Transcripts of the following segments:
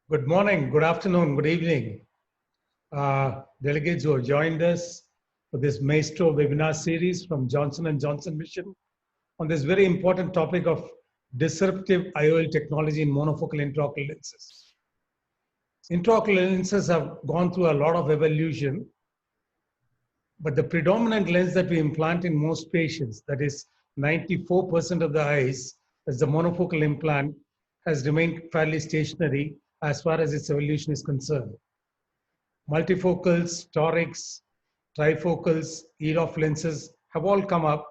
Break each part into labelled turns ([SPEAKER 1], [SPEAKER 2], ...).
[SPEAKER 1] Good morning, good afternoon, good evening. Delegates who have joined us for this Maestro webinar series from Johnson & Johnson Mission on this very important topic of disruptive IOL technology in monofocal intraocular lenses. Intraocular lenses have gone through a lot of evolution, but the predominant lens that we implant in most patients, that is 94% of the eyes, as the monofocal implant, has remained fairly stationary as far as its evolution is concerned. Multifocals, torics, trifocals, EDOF lenses have all come up,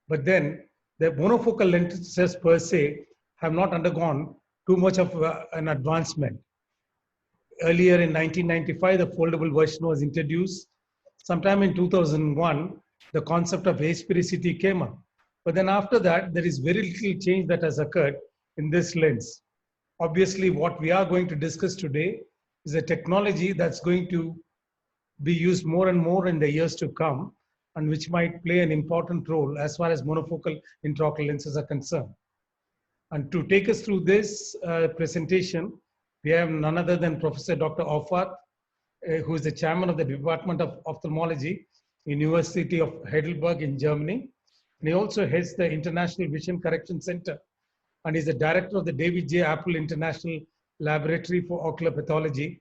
[SPEAKER 1] but then the monofocal lenses per se have not undergone too much of an advancement. Earlier in 1995, the foldable version was introduced. Sometime in 2001, the concept of asphericity came up. But then after that, there is very little change that has occurred in this lens. Obviously, what we are going to discuss today is a technology that's going to be used more and more in the years to come, and which might play an important role as far as monofocal intraocular lenses are concerned. And to take us through this presentation, we have none other than Professor Dr. Auffarth, who is the chairman of the Department of Ophthalmology in University of Heidelberg in Germany. And he also heads the International Vision Correction Center and is the director of the David J. Apple International Laboratory for Ocular Pathology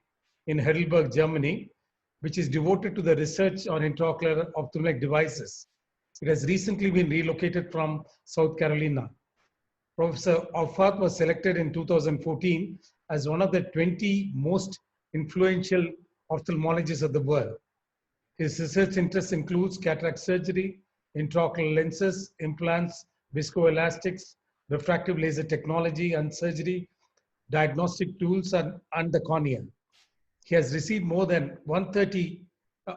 [SPEAKER 1] in Heidelberg, Germany, which is devoted to the research on intraocular ophthalmic devices. It has recently been relocated from South Carolina. Professor Auffarth was selected in 2014 as one of the 20 most influential ophthalmologists of the world. His research interests includes cataract surgery, intraocular lenses, implants, viscoelastics, refractive laser technology and surgery, diagnostic tools, and the cornea. He has received more than 130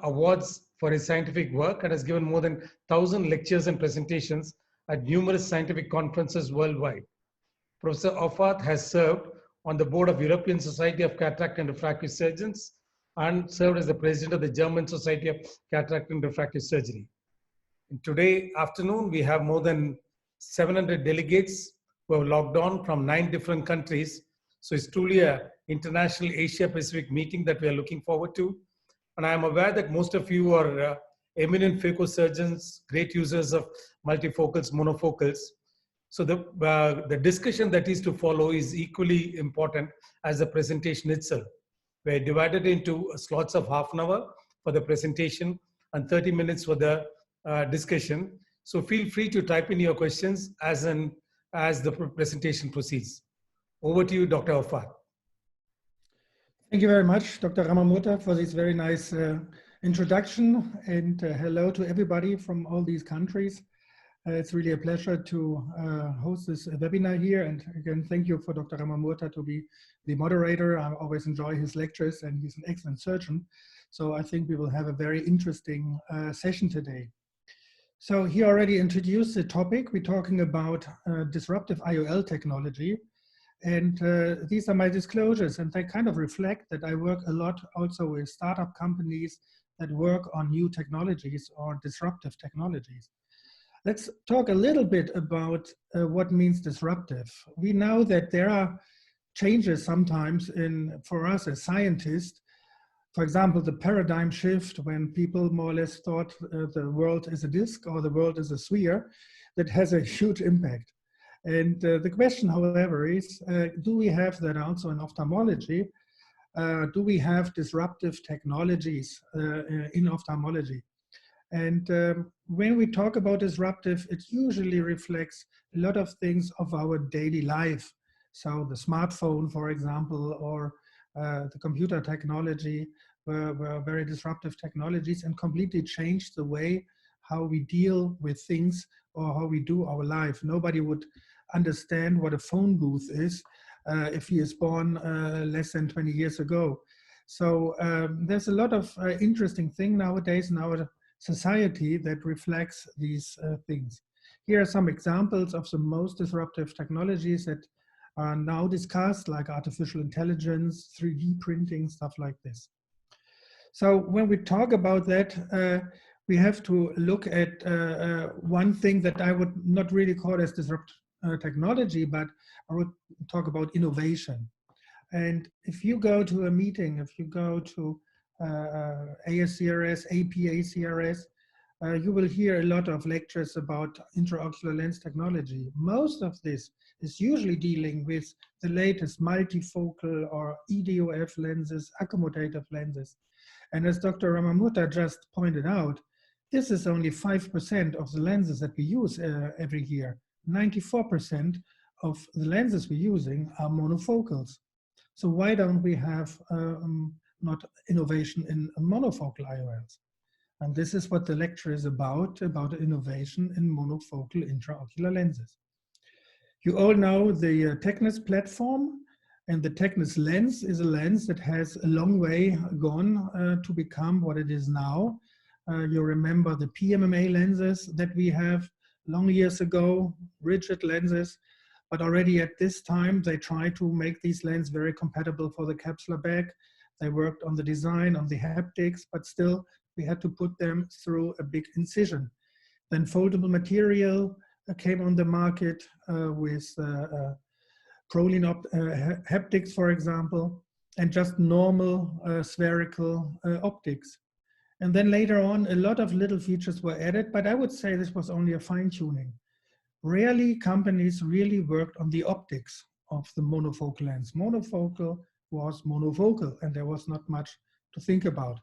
[SPEAKER 1] awards for his scientific work and has given more than 1,000 lectures and presentations at numerous scientific conferences worldwide. Professor Auffarth has served on the board of European Society of Cataract and Refractive Surgeons and served as the president of the German Society of Cataract and Refractive Surgery. And today afternoon, we have more than 700 delegates who have logged on from 9 different countries. So it's truly an international Asia-Pacific meeting that we are looking forward to. And I am aware that most of you are eminent phacosurgeons, great users of multifocals, monofocals. So the discussion that is to follow is equally important as the presentation itself. We're divided into slots of half an hour for the presentation and 30 minutes for the discussion. So feel free to type in your questions as the presentation proceeds. Over to you, Dr. Auffarth.
[SPEAKER 2] Thank you very much, Dr. Ramamurtha, for this very nice introduction, and hello to everybody from all these countries. It's really a pleasure to host this webinar here, and again, thank you for Dr. Ramamurtha to be the moderator. I always enjoy his lectures, and he's an excellent surgeon. So I think we will have a very interesting session today. So he already introduced the topic. We're talking about disruptive IOL technology. And these are my disclosures, and they kind of reflect that I work a lot also with startup companies that work on new technologies or disruptive technologies. Let's talk a little bit about what means disruptive. We know that there are changes sometimes for us as scientists. For example, the paradigm shift when people more or less thought the world is a disk or the world is a sphere, that has a huge impact. And the question, however, is, do we have that also in ophthalmology? Do we have disruptive technologies in ophthalmology? And when we talk about disruptive, it usually reflects a lot of things of our daily life. So the smartphone, for example, or the computer technology were very disruptive technologies and completely changed the way how we deal with things or how we do our life. Nobody would understand what a phone booth is if he is born less than 20 years ago. So there's a lot of interesting thing nowadays in our society that reflects these things. Here are some examples of the most disruptive technologies that are now discussed, like artificial intelligence, 3D printing, stuff like this. So when we talk about that, we have to look at one thing that I would not really call as disruptive technology, but I would talk about innovation. And if you go to a meeting, if you go to ASCRS, APACRS, you will hear a lot of lectures about intraocular lens technology. Most of this is usually dealing with the latest multifocal or EDOF lenses, accommodative lenses. And as Dr. Ramamurtha just pointed out, this is only 5% of the lenses that we use every year. 94% of the lenses we're using are monofocals. So why don't we have not innovation in monofocal IOLs? And this is what the lecture is about innovation in monofocal intraocular lenses. You all know the TECNIS platform, and the TECNIS lens is a lens that has a long way gone to become what it is now. You remember the PMMA lenses that we have long years ago, rigid lenses, but already at this time they tried to make these lenses very compatible for the capsular bag. They worked on the design, on the haptics, but still we had to put them through a big incision. Then foldable material came on the market with Prolene haptics, for example, and just normal spherical optics. And then later on, a lot of little features were added, but I would say this was only a fine-tuning. Rarely companies really worked on the optics of the monofocal lens. Monofocal was monofocal, and there was not much to think about.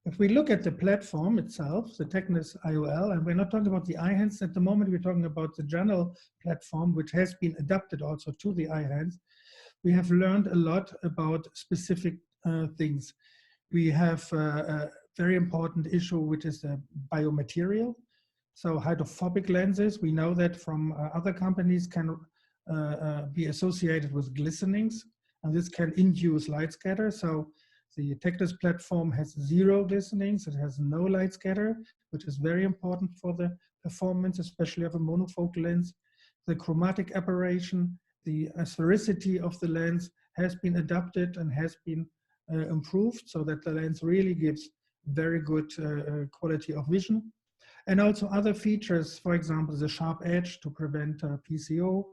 [SPEAKER 2] If we look at the platform itself, the TECNIS IOL, and we're not talking about the Eyhance at the moment, we're talking about the general platform, which has been adapted also to the Eyhance. We have learned a lot about specific things. We have a very important issue, which is the biomaterial. So hydrophobic lenses, we know that from other companies can be associated with glistenings, and this can induce light scatter. So the TECNIS platform has 0 glistenings, it has no light scatter, which is very important for the performance, especially of a monofocal lens. The chromatic aberration, the sphericity of the lens has been adapted and has been improved so that the lens really gives very good quality of vision. And also other features, for example, the sharp edge to prevent PCO,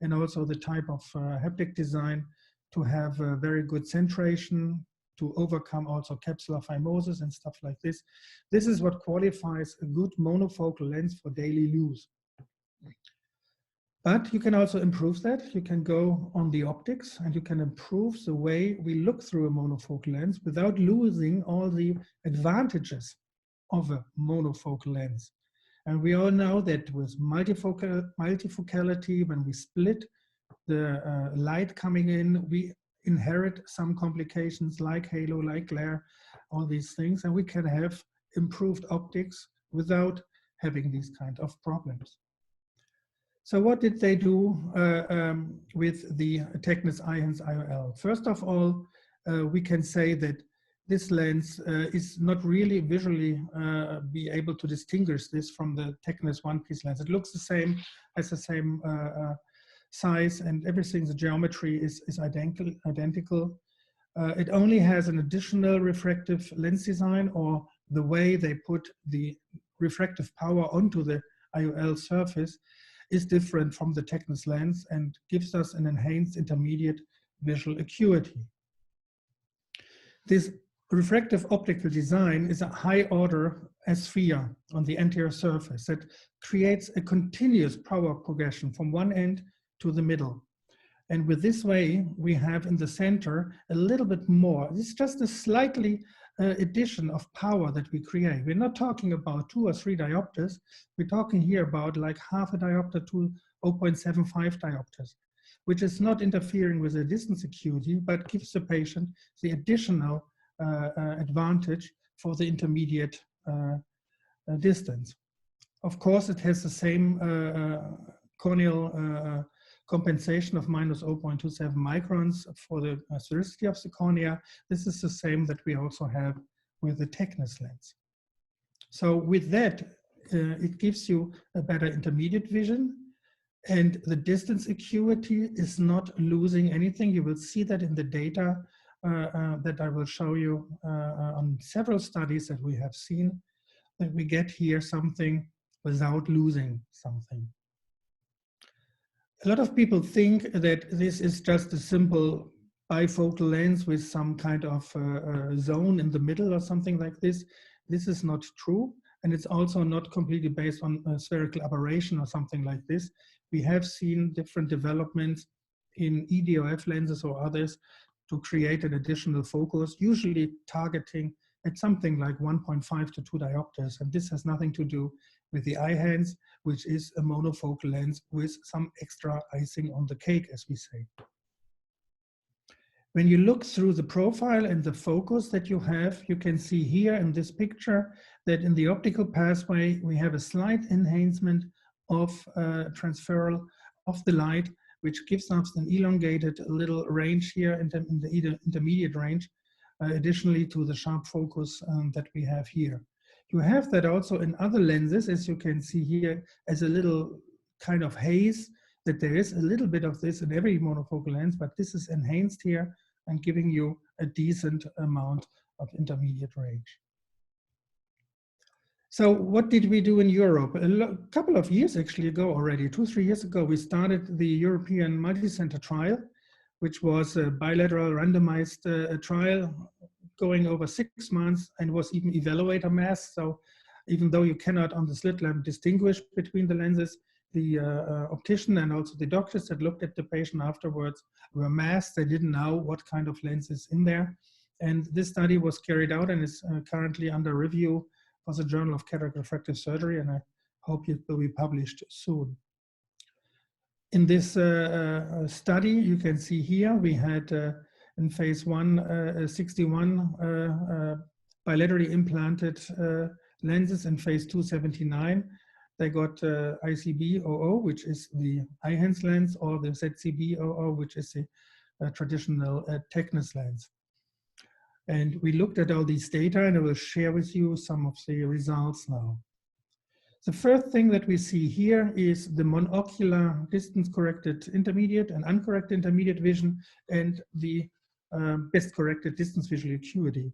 [SPEAKER 2] and also the type of haptic design to have a very good centration, to overcome also capsular phimosis and stuff like this. This is what qualifies a good monofocal lens for daily use. But you can also improve that. You can go on the optics and you can improve the way we look through a monofocal lens without losing all the advantages of a monofocal lens. And we all know that with multifocality, when we split the light coming in, we inherit some complications like halo, like glare, all these things, and we can have improved optics without having these kind of problems. So what did they do with the TECNIS Eyhance IOL? First of all, we can say that this lens is not really visually be able to distinguish this from the TECNIS one-piece lens. It looks the same, has the same size, and everything, the geometry is identical. It only has an additional refractive lens design, or the way they put the refractive power onto the IOL surface is different from the TECNIS lens and gives us an enhanced intermediate visual acuity. This refractive optical design is a high order sphere on the anterior surface that creates a continuous power progression from one end to the middle. And with this way, we have in the center a little bit more. It's just a slightly addition of power that we create. We're not talking about 2 or 3 diopters. We're talking here about like half a diopter to 0.75 diopters, which is not interfering with the distance acuity, but gives the patient the additional advantage for the intermediate distance. Of course, it has the same corneal compensation of minus 0.27 microns for the sphericity of the cornea. This is the same that we also have with the TECNIS lens. So with that, it gives you a better intermediate vision, and the distance acuity is not losing anything. You will see that in the data that I will show you on several studies that we have seen, that we get here something without losing something. A lot of people think that this is just a simple bifocal lens with some kind of zone in the middle or something like this. This is not true, and it's also not completely based on spherical aberration or something like this. We have seen different developments in EDOF lenses or others to create an additional focus, usually targeting at something like 1.5 to 2 diopters. And this has nothing to do with the Eyhance, which is a monofocal lens with some extra icing on the cake, as we say. When you look through the profile and the focus that you have, you can see here in this picture that in the optical pathway, we have a slight enhancement of transferal of the light, which gives us an elongated little range here in the intermediate range, additionally to the sharp focus that we have here. You have that also in other lenses, as you can see here, as a little kind of haze, that there is a little bit of this in every monofocal lens, but this is enhanced here and giving you a decent amount of intermediate range. So what did we do in Europe? A couple of years actually ago already, 2-3 years ago, we started the European multi-center trial, which was a bilateral randomized trial going over 6 months and was even evaluator masked. So even though you cannot on the slit lamp distinguish between the lenses, the optician and also the doctors that looked at the patient afterwards were masked. They didn't know what kind of lens is in there. And this study was carried out and is currently under review for the Journal of Cataract Refractive Surgery, and I hope it will be published soon. In this study, you can see here, we had in phase 1, 61 bilaterally implanted lenses, in phase 2, 79. They got ICB-00, which is the Eyhance lens, or the ZCB-00, which is the traditional TECNIS lens. And we looked at all these data, and I will share with you some of the results now. The first thing that we see here is the monocular distance-corrected intermediate and uncorrected intermediate vision, and the best-corrected distance visual acuity.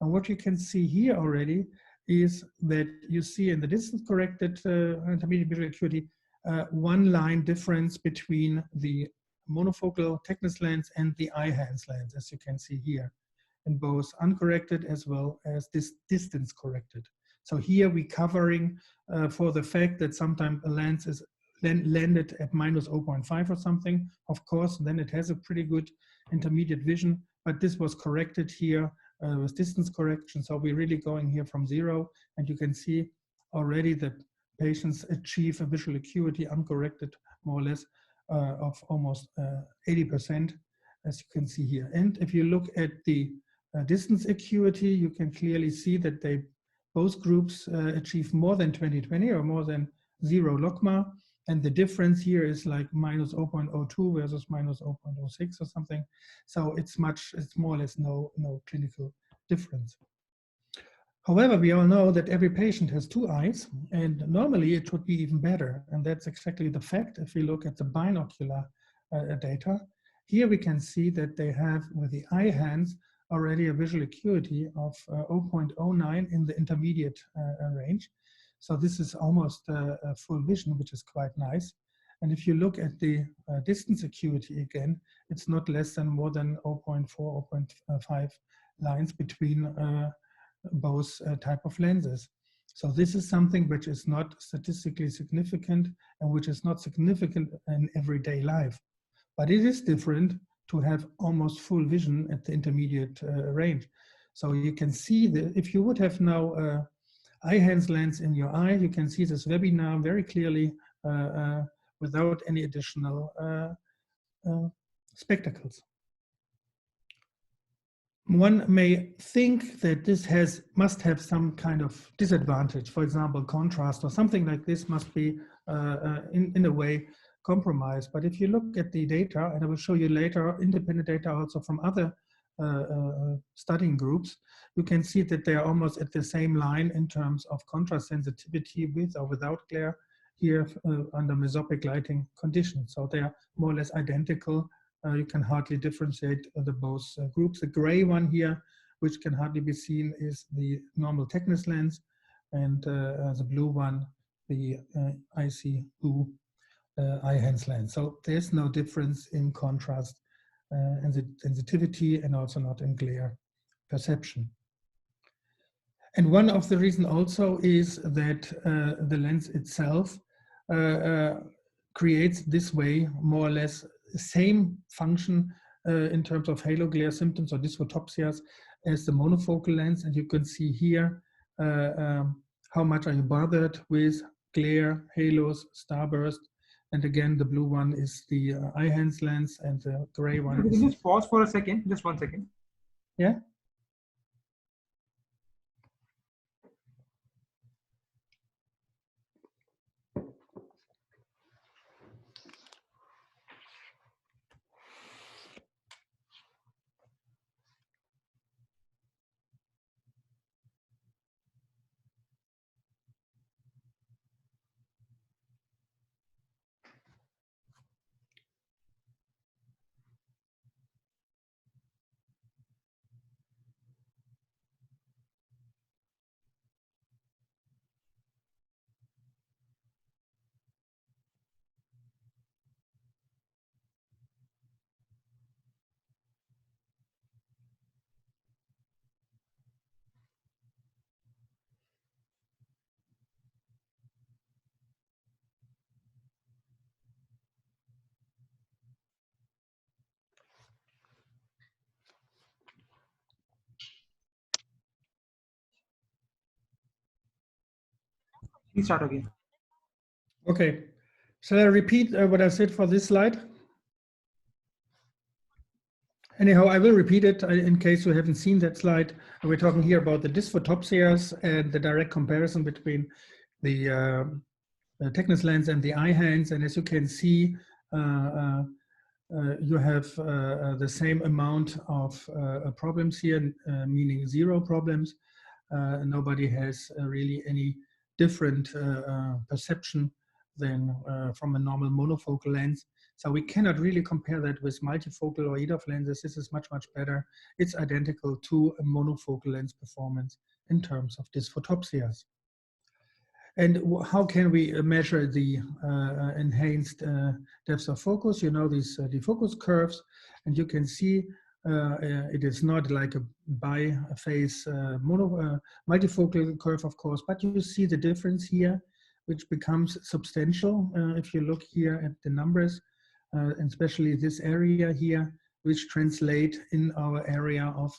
[SPEAKER 2] And what you can see here already is that you see in the distance-corrected intermediate visual acuity, one line difference between the monofocal TECNIS lens and the Eyhance lens, as you can see here, in both uncorrected as well as this distance-corrected. So here we're covering for the fact that sometimes a lens is landed at minus 0.5 or something. Of course, then it has a pretty good intermediate vision, but this was corrected here with distance correction. So we're really going here from 0, and you can see already that patients achieve a visual acuity uncorrected more or less of almost 80%, as you can see here. And if you look at the distance acuity, you can clearly see that both groups achieve more than 20/20 or more than 0 logma, and the difference here is like minus 0.02 versus minus 0.06 or something. So it's more or less no clinical difference. However, we all know that every patient has 2 eyes, and normally it would be even better, and that's exactly the fact if we look at the binocular data. Here we can see that they have, with the Eyhance, already a visual acuity of 0.09 in the intermediate range. So this is almost a full vision, which is quite nice. And if you look at the distance acuity again, it's not less than more than 0.4, 0.5 lines between both type of lenses. So this is something which is not statistically significant and which is not significant in everyday life. But it is different to have almost full vision at the intermediate range. So you can see that if you would have now Eyhance lens in your eye, you can see this webinar very clearly without any additional spectacles. One may think that this must have some kind of disadvantage, for example, contrast or something like this must be in a way compromised. But if you look at the data, and I will show you later independent data also from other studying groups, you can see that they are almost at the same line in terms of contrast sensitivity with or without glare here under mesopic lighting conditions. So they are more or less identical. You can hardly differentiate the both groups. The gray one here, which can hardly be seen, is the normal TECNIS lens, and the blue one, the IC blue Eyhance lens. So there's no difference in contrast sensitivity and also not in glare perception. And one of the reasons also is that the lens itself creates this way more or less the same function in terms of halo glare symptoms or dysphotopsias as the monofocal lens. And you can see here how much are you bothered with glare, halos, starburst. And again, the blue one is the Eyhance lens, and the gray one
[SPEAKER 3] Can
[SPEAKER 2] is...
[SPEAKER 3] you just pause for a second? Just 1 second.
[SPEAKER 2] Yeah.
[SPEAKER 3] Please start again.
[SPEAKER 2] Okay. Shall I repeat what I said for this slide? Anyhow, I will repeat it in case you haven't seen that slide. We're talking here about the dysphotopsias and the direct comparison between the TECNIS lens and the Eyhance. And as you can see, you have the same amount of problems here, meaning 0 problems. Nobody has really any different perception than from a normal monofocal lens. So we cannot really compare that with multifocal or EDOF lenses. This is much, much better. It's identical to a monofocal lens performance in terms of dysphotopsias. And how can we measure the enhanced depth of focus? You know these defocus curves, and you can see it is not like a bi-phase multifocal curve, of course, but you see the difference here, which becomes substantial if you look here at the numbers, and especially this area here, which translate in our area of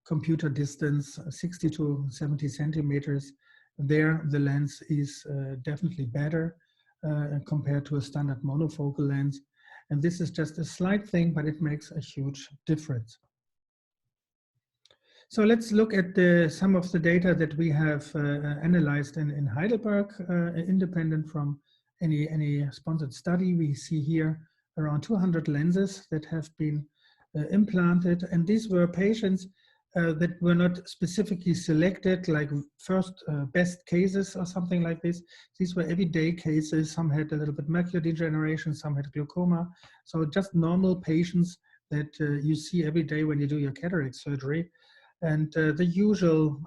[SPEAKER 2] computer distance, 60 to 70 centimeters. There, the lens is definitely better compared to a standard monofocal lens. And this is just a slight thing, but it makes a huge difference. So let's look at some of the data that we have analyzed in Heidelberg, independent from any sponsored study. We see here around 200 lenses that have been implanted, and these were patients that were not specifically selected, like first best cases or something like this. These were everyday cases. Some had a little bit macular degeneration, some had glaucoma. So just normal patients that you see every day when you do your cataract surgery. And the usual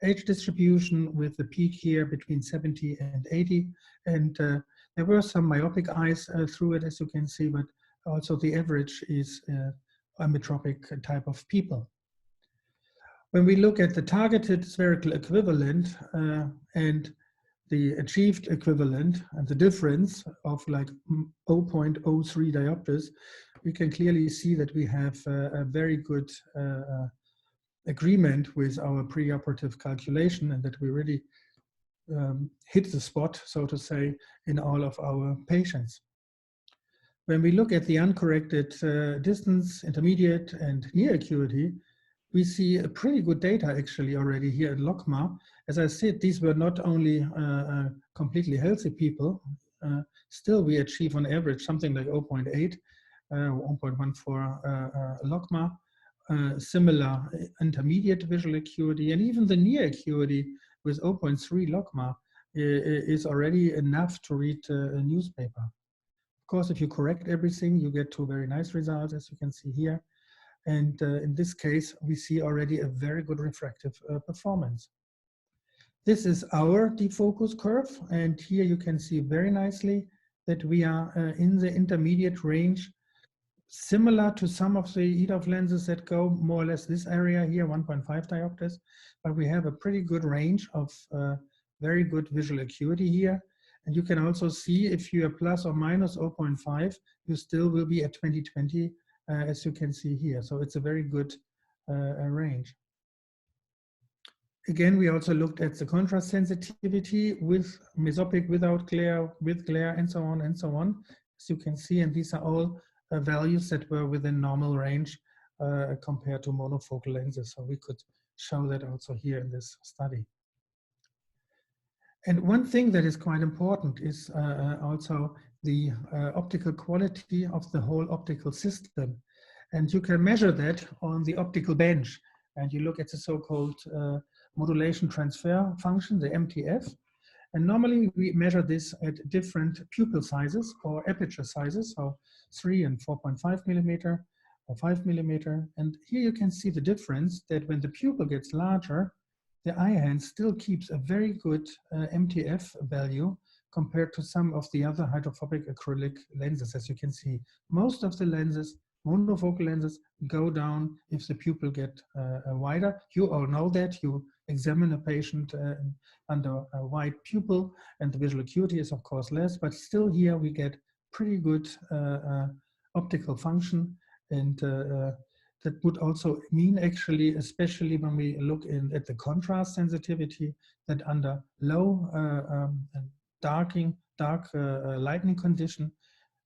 [SPEAKER 2] age distribution with the peak here between 70 and 80. And there were some myopic eyes through it, as you can see, but also the average is ametropic type of people. When we look at the targeted spherical equivalent and the achieved equivalent and the difference of like 0.03 diopters, we can clearly see that we have a very good agreement with our preoperative calculation, and that we really hit the spot, so to say, in all of our patients. When we look at the uncorrected distance, intermediate, and near acuity, we see a pretty good data actually already here at LOCMA. As I said, these were not only completely healthy people, still we achieve on average something like 0.8, 1.14 LOCMA, similar intermediate visual acuity, and even the near acuity with 0.3 LOCMA is already enough to read a newspaper. Of course, if you correct everything, you get two very nice results, as you can see here. And in this case, we see already a very good refractive performance. This is our defocus curve. And here you can see very nicely that we are in the intermediate range similar to some of the EDOF lenses that go more or less this area here, 1.5 diopters, but we have a pretty good range of very good visual acuity here. And you can also see if you are plus or minus 0.5, you still will be at 20/20, as you can see here. So it's a very good range. Again, we also looked at the contrast sensitivity with mesopic, without glare, with glare, and so on and so on. As you can see, and these are all values that were within normal range compared to monofocal lenses. So we could show that also here in this study. And one thing that is quite important is also the optical quality of the whole optical system. And you can measure that on the optical bench. And you look at the so-called modulation transfer function, the MTF. And normally we measure this at different pupil sizes or aperture sizes, so 3 and 4.5 millimeter or 5 millimeter. And here you can see the difference that when the pupil gets larger, the Eyhance still keeps a very good MTF value compared to some of the other hydrophobic acrylic lenses. As you can see, most of the lenses, monofocal lenses, go down if the pupil get wider. You all know that. You examine a patient under a wide pupil, and the visual acuity is of course less, but still here we get pretty good optical function. And that would also mean actually, especially when we look at the contrast sensitivity, that under low dark lightning condition,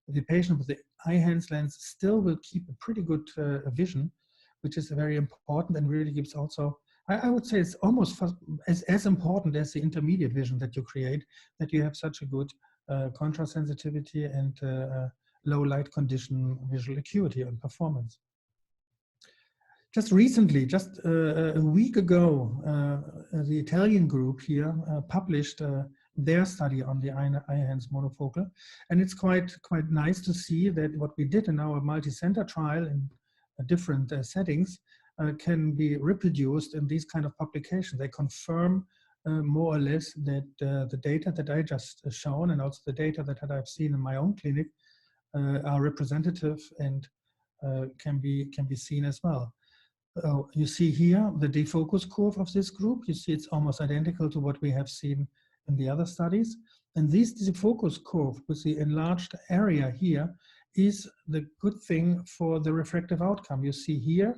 [SPEAKER 2] the patient with the Eyhance lens still will keep a pretty good vision, which is very important and really gives also, I would say it's almost as important as the intermediate vision that you create, that you have such a good contrast sensitivity and low light condition visual acuity and performance. Just recently, just a week ago, the Italian group here published their study on the Eyhance monofocal, and it's quite nice to see that what we did in our multi-center trial in different settings can be reproduced in these kind of publications. They confirm more or less that the data that I just shown and also the data that I've seen in my own clinic are representative and can be seen as well. You see here the defocus curve of this group. You see it's almost identical to what we have seen in the other studies. And this defocus curve with the enlarged area here is the good thing for the refractive outcome. You see here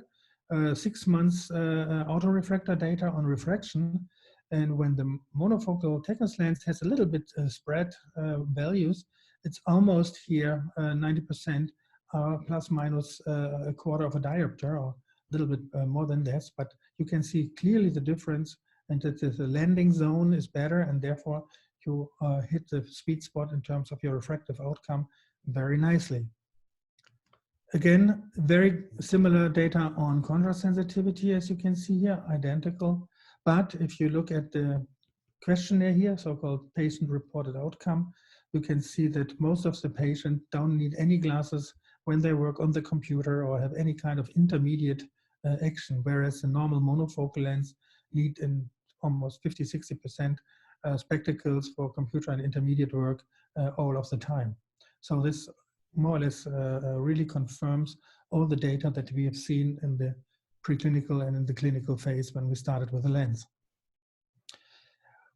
[SPEAKER 2] 6 months autorefractor data on refraction. And when the monofocal TECNIS lens has a little bit spread values, it's almost here 90% plus minus a quarter of a diopter, or a little bit more than this, but you can see clearly the difference, and that the landing zone is better, and therefore you hit the sweet spot in terms of your refractive outcome very nicely. Again, very similar data on contrast sensitivity, as you can see here, identical. But if you look at the questionnaire here, so-called patient-reported outcome, you can see that most of the patients don't need any glasses when they work on the computer or have any kind of intermediate action, whereas the normal monofocal lens need in almost 50–60% spectacles for computer and intermediate work all of the time. So this more or less really confirms all the data that we have seen in the preclinical and in the clinical phase when we started with the lens.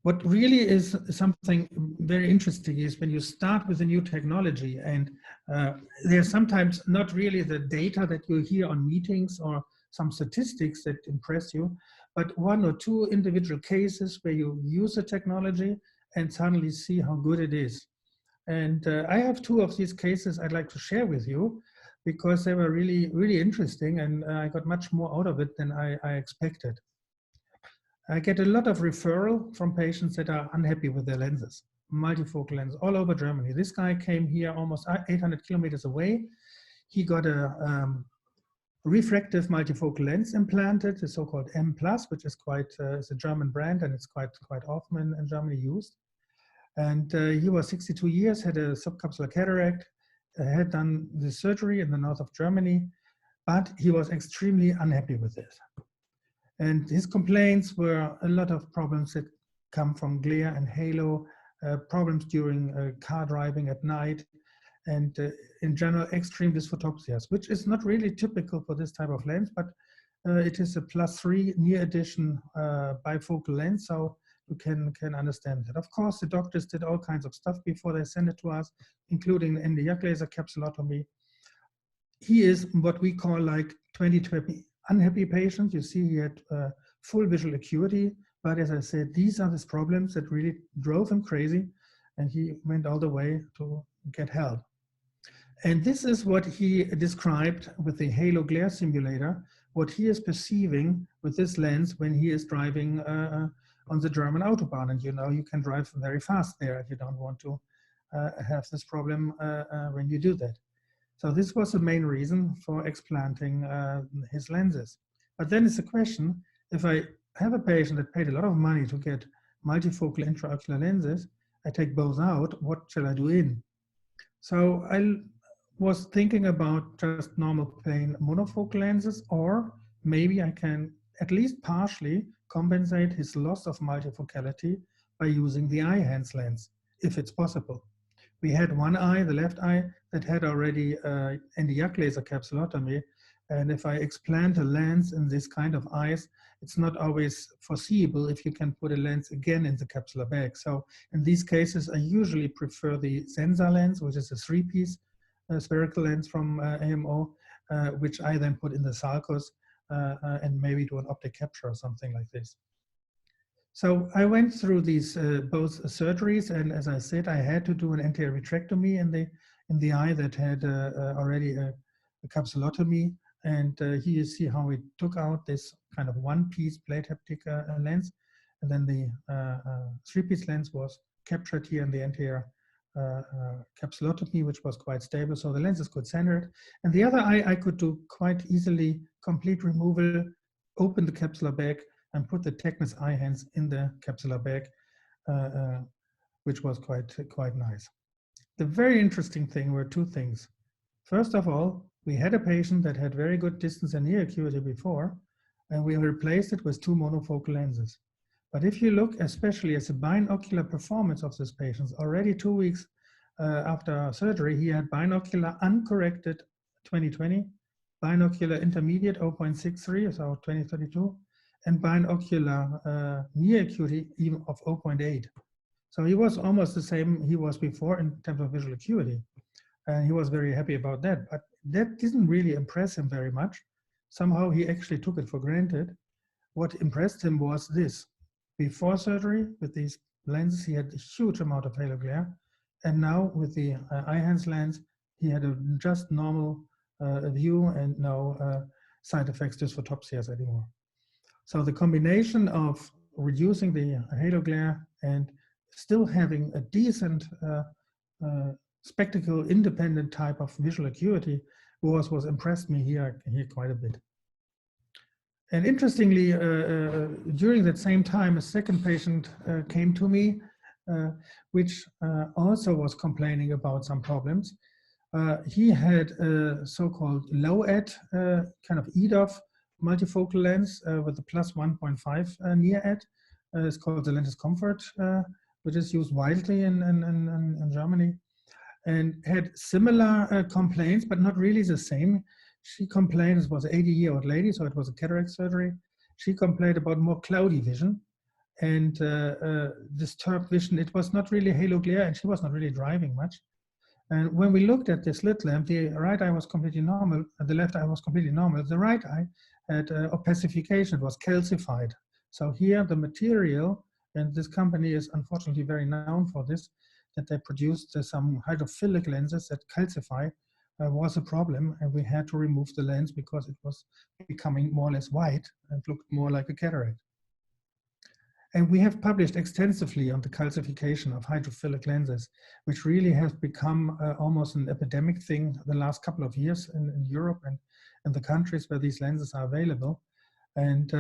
[SPEAKER 2] What really is something very interesting is when you start with a new technology, and there's sometimes not really the data that you hear on meetings or some statistics that impress you, but 1 or 2 individual cases where you use the technology and suddenly see how good it is. And I have 2 of these cases I'd like to share with you because they were really interesting, and I got much more out of it than I expected. I get a lot of referral from patients that are unhappy with their lenses, multifocal lenses all over Germany. This guy came here almost 800 kilometers away. He got a refractive multifocal lens implanted, the so-called M+, which is quite, it's a German brand, and it's quite often in Germany used. And he was 62 years, had a subcapsular cataract, had done the surgery in the north of Germany, but he was extremely unhappy with this. And his complaints were a lot of problems that come from glare and halo, problems during car driving at night. and in general extreme dysphotopsias, which is not really typical for this type of lens, but it is a +3 near edition bifocal lens, so you can understand that. Of course, the doctors did all kinds of stuff before they sent it to us, including Nd:YAG laser capsulotomy. He is what we call like 20/20 unhappy patient. You see he had full visual acuity, but as I said, these are these problems that really drove him crazy, and he went all the way to get help. And this is what he described with the halo glare simulator, what he is perceiving with this lens when he is driving on the German Autobahn. And you know, you can drive very fast there if you don't want to have this problem when you do that. So this was the main reason for explanting his lenses. But then it's a question, if I have a patient that paid a lot of money to get multifocal intraocular lenses, I take both out, what shall I do in? So I was thinking about just normal plain monofocal lenses, or maybe I can at least partially compensate his loss of multifocality by using the Eyhance lens, if it's possible. We had one eye, the left eye, that had already Nd:YAG laser capsulotomy, and if I explant a lens in this kind of eyes, it's not always foreseeable if you can put a lens again in the capsular bag. So in these cases, I usually prefer the Senza lens, which is a 3-piece spherical lens from AMO, which I then put in the sulcus and maybe do an optic capture or something like this. So I went through these both surgeries, and as I said, I had to do an anterior vitrectomy in the eye that had already a capsulotomy. And here you see how we took out this kind of 1-piece plate haptic lens, and then the 3-piece lens was captured here in the anterior capsulotomy, which was quite stable, so the lens is good centered. And the other eye, I could do quite easily complete removal, open the capsular bag, and put the TECNIS Eyhance in the capsular bag, which was quite nice. The very interesting thing were 2 things. First of all, we had a patient that had very good distance and near acuity before, and we replaced it with 2 monofocal lenses. But if you look especially at the binocular performance of this patient, already 2 weeks after surgery, he had binocular uncorrected 20/20, binocular intermediate 0.63, so 20/32, and binocular near acuity even of 0.8. So he was almost the same he was before in terms of visual acuity. And he was very happy about that, but that didn't really impress him very much. Somehow he actually took it for granted. What impressed him was this. Before surgery, with these lenses, he had a huge amount of halo glare. And now with the Eyhance lens, he had a just normal view and no side effects, dysphotopsias anymore. So the combination of reducing the halo glare and still having a decent spectacle independent type of visual acuity was impressed me here quite a bit. And interestingly, during that same time, a second patient came to me, which also was complaining about some problems. He had a so-called low-ed kind of EDOF multifocal lens with a +1.5 near-ed. It's called the Lentis Comfort, which is used widely in Germany, and had similar complaints, but not really the same. She complained, it was an 80-year-old lady, so it was a cataract surgery. She complained about more cloudy vision and disturbed vision. It was not really halo glare, and she was not really driving much. And when we looked at the slit lamp, the right eye was completely normal, and the left eye was completely normal. The right eye had opacification, it was calcified. So here the material, and this company is unfortunately very known for this, that they produced some hydrophilic lenses that calcify, was a problem, and we had to remove the lens because it was becoming more or less white and looked more like a cataract. And we have published extensively on the calcification of hydrophilic lenses, which really has become almost an epidemic thing the last couple of years in Europe and in the countries where these lenses are available. And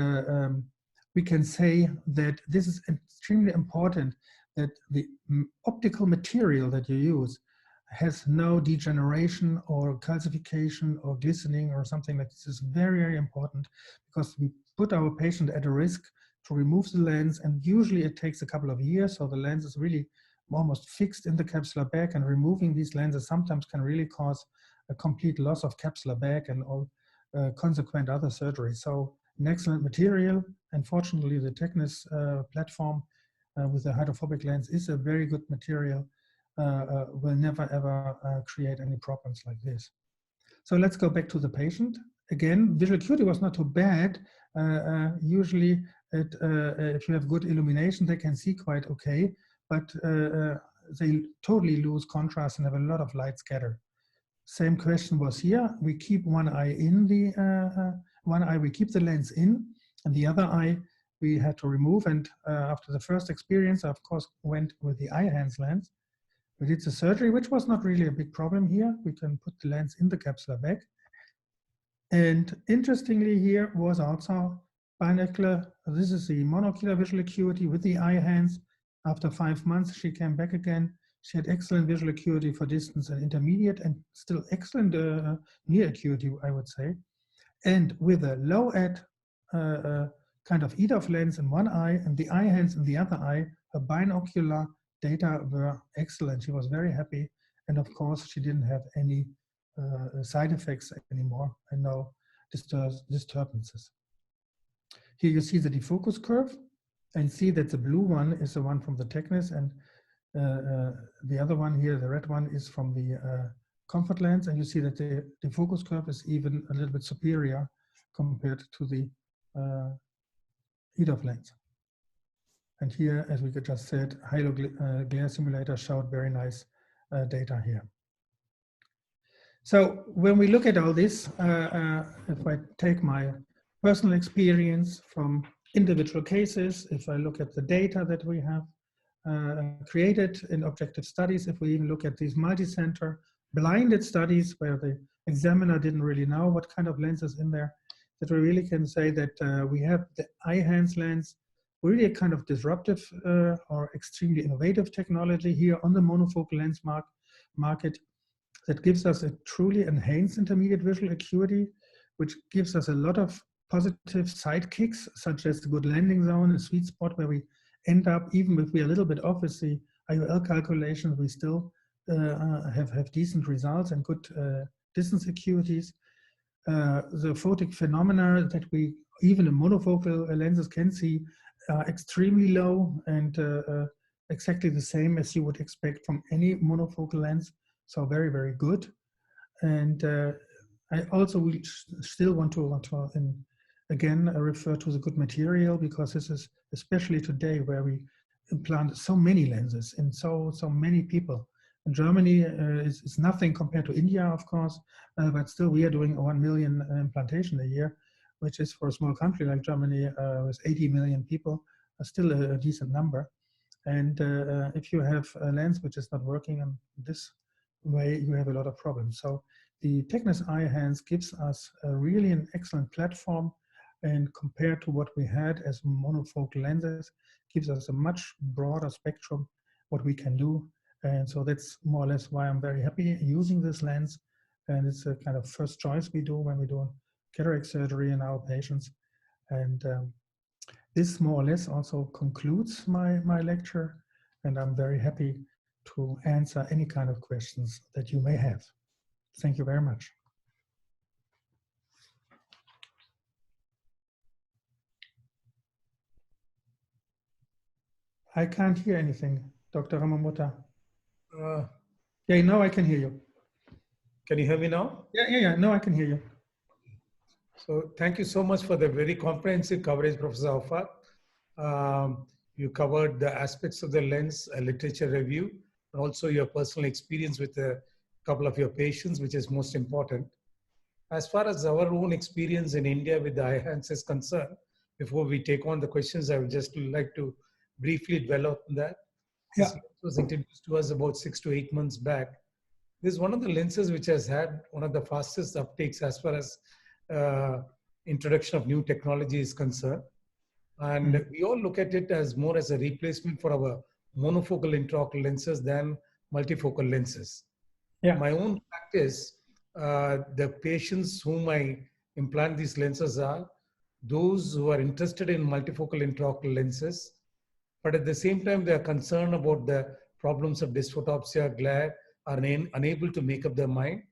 [SPEAKER 2] we can say that this is extremely important, that the optical material that you use has no degeneration or calcification or glistening or something like this. Is very, very important, because we put our patient at a risk to remove the lens, and usually it takes a couple of years, so the lens is really almost fixed in the capsular bag, and removing these lenses sometimes can really cause a complete loss of capsular bag and all consequent other surgery. So an excellent material. Unfortunately, the TECNIS platform with the hydrophobic lens is a very good material, will never ever create any problems like this. So let's go back to the patient. Again, visual acuity was not too bad. Usually, if you have good illumination, they can see quite okay, but they totally lose contrast and have a lot of light scatter. Same question was here. We keep one eye in the, one eye we keep the lens in, and the other eye we had to remove. And after the first experience, I of course went with the Eyhance lens. We did the surgery, which was not really a big problem here. We can put the lens in the capsular bag. And interestingly here was also binocular. This is the monocular visual acuity with the Eyhance. After 5 months, she came back again. She had excellent visual acuity for distance and intermediate, and still excellent near acuity, I would say. And with a low-ad kind of EDOF lens in one eye and the Eyhance in the other eye, her binocular data were excellent. She was very happy. And of course, she didn't have any side effects anymore and no disturbances. Here you see the defocus curve and see that the blue one is the one from the TECNIS, and the other one here, the red one, is from the comfort lens. And you see that the defocus curve is even a little bit superior compared to the EDOF lens. And here, as we just said, halo glare simulator showed very nice data here. So when we look at all this, if I take my personal experience from individual cases, if I look at the data that we have created in objective studies, if we even look at these multi-center blinded studies where the examiner didn't really know what kind of lens is in there, that we really can say that we have the Eyhance lens, really a kind of disruptive or extremely innovative technology here on the monofocal lens market that gives us a truly enhanced intermediate visual acuity, which gives us a lot of positive sidekicks, such as the good landing zone, a sweet spot where we end up, even if we're a little bit off with the IOL calculations, we still have decent results and good distance acuities. The photic phenomena that we, even in monofocal lenses, can see are extremely low and exactly the same as you would expect from any monofocal lens. So very, very good. And I also still want to again refer to the good material, because this is especially today where we implant so many lenses in so many people. In Germany is nothing compared to India, of course, but still we are doing 1 million implantation a year, which is for a small country like Germany with 80 million people, still a decent number. And if you have a lens which is not working in this way, you have a lot of problems. So the TECNIS Eyhance gives us really an excellent platform, and compared to what we had as monofocal lenses, gives us a much broader spectrum what we can do. And so that's more or less why I'm very happy using this lens. And it's a kind of first choice we do when we do cataract surgery in our patients. And this more or less also concludes my lecture. And I'm very happy to answer any kind of questions that you may have. Thank you very much. I can't hear anything, Dr. Ramamota. Yeah, now I can hear you.
[SPEAKER 1] Can you hear me now?
[SPEAKER 2] Yeah, now I can hear you.
[SPEAKER 1] So thank you so much for the very comprehensive coverage, Professor Aufat. You covered the aspects of the lens, a literature review, and also your personal experience with a couple of your patients, which is most important. As far as our own experience in India with the Eyhance is concerned, before we take on the questions, I would just like to briefly dwell on that.
[SPEAKER 2] Yeah.
[SPEAKER 1] This was introduced to us about 6 to 8 months back. This is one of the lenses which has had one of the fastest uptakes as far as introduction of new technology is concerned. And we all look at it as more as a replacement for our monofocal intraocular lenses than multifocal lenses.
[SPEAKER 2] Yeah.
[SPEAKER 1] My own practice, the patients whom I implant these lenses are those who are interested in multifocal intraocular lenses, but at the same time, they are concerned about the problems of dysphotopsia, glare, are unable to make up their mind.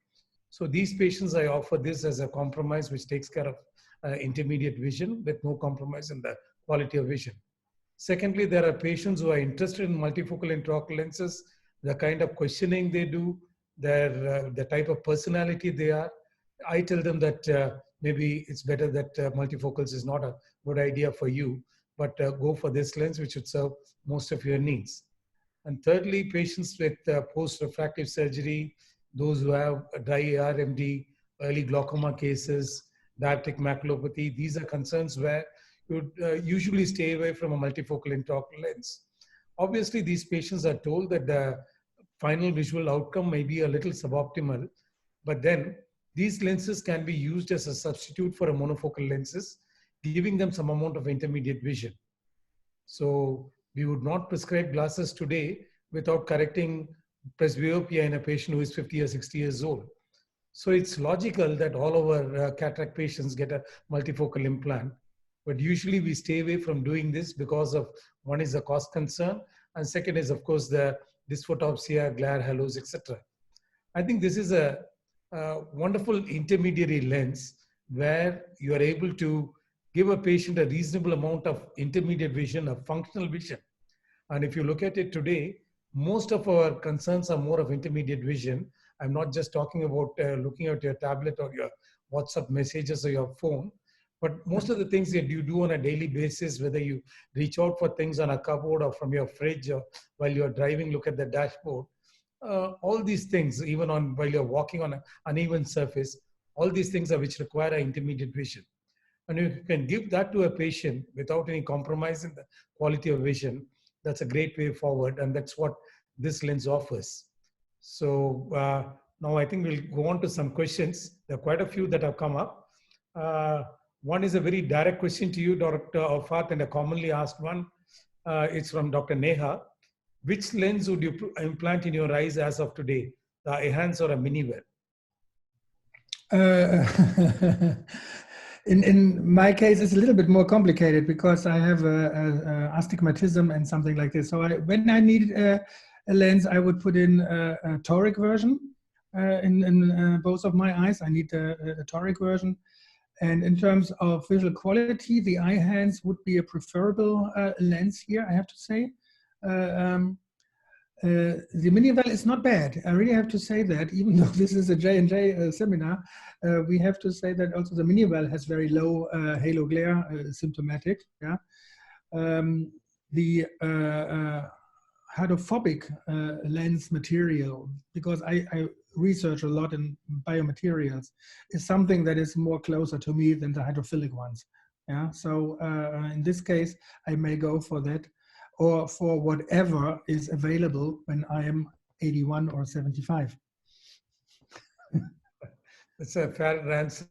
[SPEAKER 1] So these patients, I offer this as a compromise which takes care of intermediate vision with no compromise in the quality of vision. Secondly, there are patients who are interested in multifocal intraocular lenses, the kind of questioning they do, the type of personality they are. I tell them that maybe it's better that multifocals is not a good idea for you, but go for this lens which would serve most of your needs. And thirdly, patients with post-refractive surgery, those who have dry ARMD, early glaucoma cases, diabetic maculopathy, these are concerns where you would usually stay away from a multifocal intraocular lens. Obviously, these patients are told that the final visual outcome may be a little suboptimal, but then these lenses can be used as a substitute for a monofocal lenses, giving them some amount of intermediate vision. So we would not prescribe glasses today without correcting presbyopia in a patient who is 50 or 60 years old. So it's logical that all our cataract patients get a multifocal implant. But usually we stay away from doing this because of, one is the cost concern, and second is, of course, the dysphotopsia, glare, halos, etc. I think this is a wonderful intermediary lens where you are able to give a patient a reasonable amount of intermediate vision, of functional vision. And if you look at it today, most of our concerns are more of intermediate vision. I'm not just talking about looking at your tablet or your WhatsApp messages or your phone, but most of the things that you do on a daily basis, whether you reach out for things on a cupboard or from your fridge or while you're driving, look at the dashboard, all these things, even while you're walking on an uneven surface, all these things are which require an intermediate vision. And if you can give that to a patient without any compromise in the quality of vision, that's a great way forward. And that's what this lens offers. So now I think we'll go on to some questions. There are quite a few that have come up. One is a very direct question to you, Dr. Arfat, and a commonly asked one. It's from Dr. Neha. Which lens would you implant in your eyes as of today, the Eyhance or a Minivel?
[SPEAKER 2] In my case, it's a little bit more complicated because I have astigmatism and something like this. So when I need a lens, I would put in a toric version in both of my eyes. I need a toric version. And in terms of visual quality, the Eyhance would be a preferable lens here, I have to say. The Minivel is not bad. I really have to say that, even though this is a JNJ seminar, we have to say that also the Minivel has very low halo glare symptomatic. Yeah, the hydrophobic lens material, because I research a lot in biomaterials, is something that is more closer to me than the hydrophilic ones. Yeah, so in this case, I may go for that, or for whatever is available when I am 81 or 75.
[SPEAKER 1] That's a fair answer.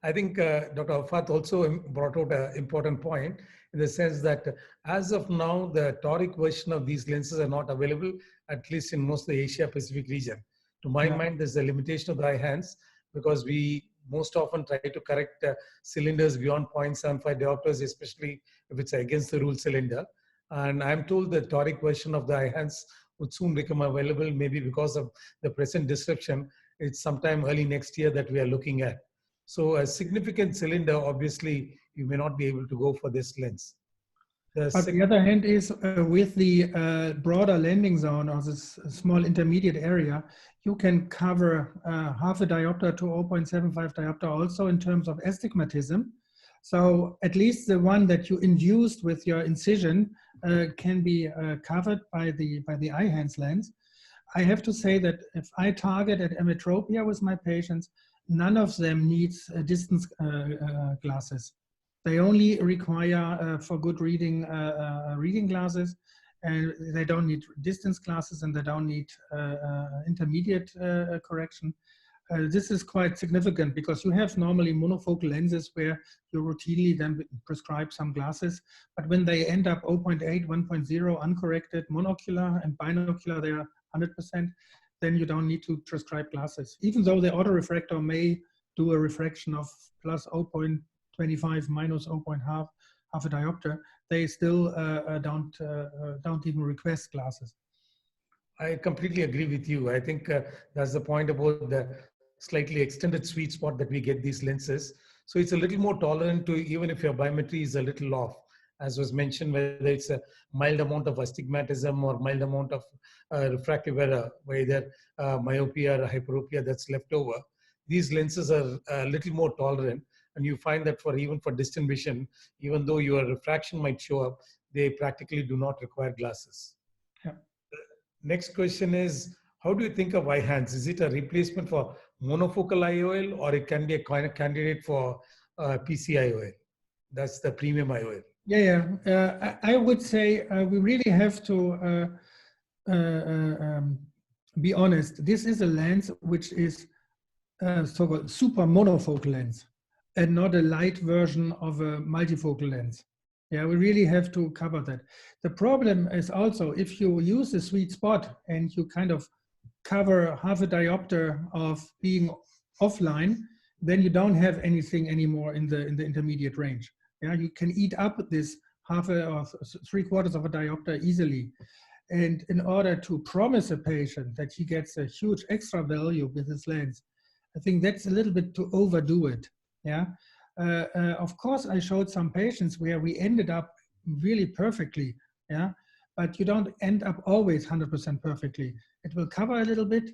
[SPEAKER 1] I think Dr. Arfat also brought out an important point in the sense that as of now, the toric version of these lenses are not available, at least in most of the Asia Pacific region. To my mind, there's a limitation of the Eyhance because we most often try to correct cylinders beyond 0.75 diopters, especially if it's against the rule cylinder. And I'm told the toric version of the Eyhance would soon become available, maybe because of the present disruption. It's sometime early next year that we are looking at. So a significant cylinder, obviously, you may not be able to go for this lens.
[SPEAKER 2] But the other hand is with the broader landing zone or this small intermediate area, you can cover half a diopter to 0.75 diopter also in terms of astigmatism. So at least the one that you induced with your incision can be covered by the Eyhance lens. I have to say that if I target at emmetropia with my patients, none of them needs distance glasses. They only require for good reading reading glasses, and they don't need distance glasses, and they don't need intermediate correction. This is quite significant because you have normally monofocal lenses where you routinely then prescribe some glasses, but when they end up 0.8, 1.0 uncorrected, monocular and binocular, they are 100%, then you don't need to prescribe glasses. Even though the autorefractor may do a refraction of plus 0.25 minus 0.5 half a diopter, they still don't even request glasses.
[SPEAKER 1] I completely agree with you. I think that's the point about the slightly extended sweet spot that we get these lenses. So it's a little more tolerant to even if your biometry is a little off, as was mentioned, whether it's a mild amount of astigmatism or mild amount of refractive error, whether myopia or hyperopia that's left over. These lenses are a little more tolerant, and you find that for even for distant vision, even though your refraction might show up, they practically do not require glasses.
[SPEAKER 2] Yeah.
[SPEAKER 1] Next question is, how do you think of Eyhance? Is it a replacement for monofocal IOL, or it can be a kind of candidate for PC IOL? That's the premium IOL.
[SPEAKER 2] Yeah, I would say we really have to be honest. This is a lens which is so-called super monofocal lens and not a light version of a multifocal lens. Yeah, we really have to cover that. The problem is also if you use a sweet spot and you kind of cover half a diopter of being offline, then you don't have anything anymore in the intermediate range. Yeah, you can eat up this half or 3/4 of a diopter easily. And in order to promise a patient that he gets a huge extra value with his lens, I think that's a little bit to overdo it. Yeah. Of course, I showed some patients where we ended up really perfectly. Yeah. But you don't end up always 100% perfectly. It will cover a little bit.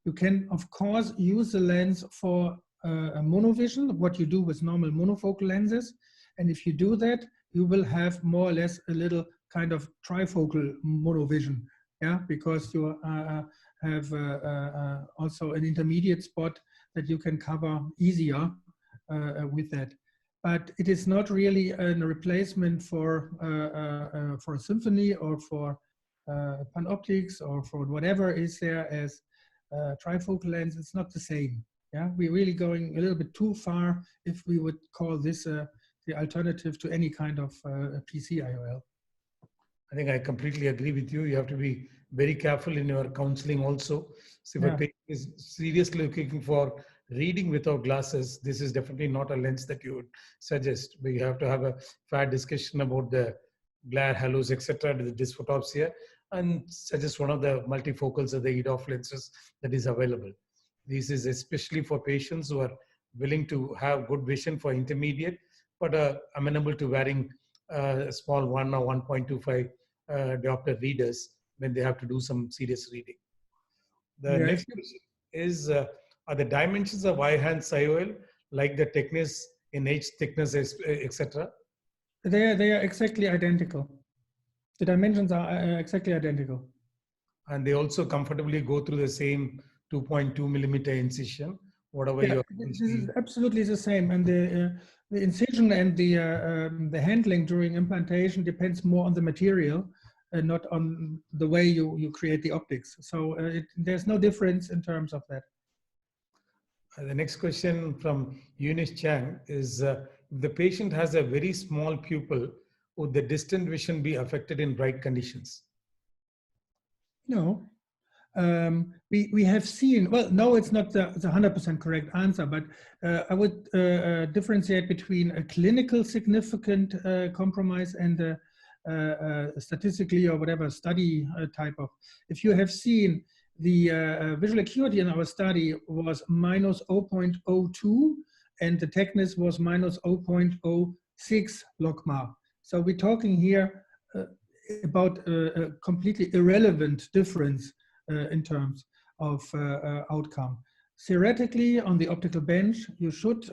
[SPEAKER 2] You can, of course, use the lens for a monovision, what you do with normal monofocal lenses. And if you do that, you will have more or less a little kind of trifocal monovision. Yeah, because you have also an intermediate spot that you can cover easier with that. But it is not really a replacement for a symphony or for panoptics or for whatever is there as trifocal lens. It's not the same. Yeah, we're really going a little bit too far if we would call this the alternative to any kind of PC IOL.
[SPEAKER 1] I think I completely agree with you. You have to be very careful in your counseling also. So if a patient is seriously looking for reading without glasses, this is definitely not a lens that you would suggest. But you have to have a fair discussion about the glare, halos, etc., the dysphotopsia, and suggest one of the multifocals or the EDOF lenses that is available. This is especially for patients who are willing to have good vision for intermediate, but are amenable to wearing small 1 or 1.25 diopter readers when they have to do some serious reading. The next question is, are the dimensions of Eyhance IOL like the TECNIS in H thickness, etc.?
[SPEAKER 2] They are exactly identical. The dimensions are exactly identical.
[SPEAKER 1] And they also comfortably go through the same 2.2 millimeter incision, whatever you're.
[SPEAKER 2] This is absolutely the same. And the incision and the handling during implantation depends more on the material and not on the way you create the optics. So there's no difference in terms of that.
[SPEAKER 1] The next question from Eunice Chang is, if the patient has a very small pupil, would the distant vision be affected in bright conditions?
[SPEAKER 2] No. We have seen, well, no, it's not the 100% correct answer, but I would differentiate between a clinical significant compromise and a statistically or whatever study type of. If you have seen the visual acuity in our study was minus 0.02 and the TECNIS was minus 0.06 logMAR. So we're talking here about a completely irrelevant difference in terms of outcome. Theoretically, on the optical bench, you should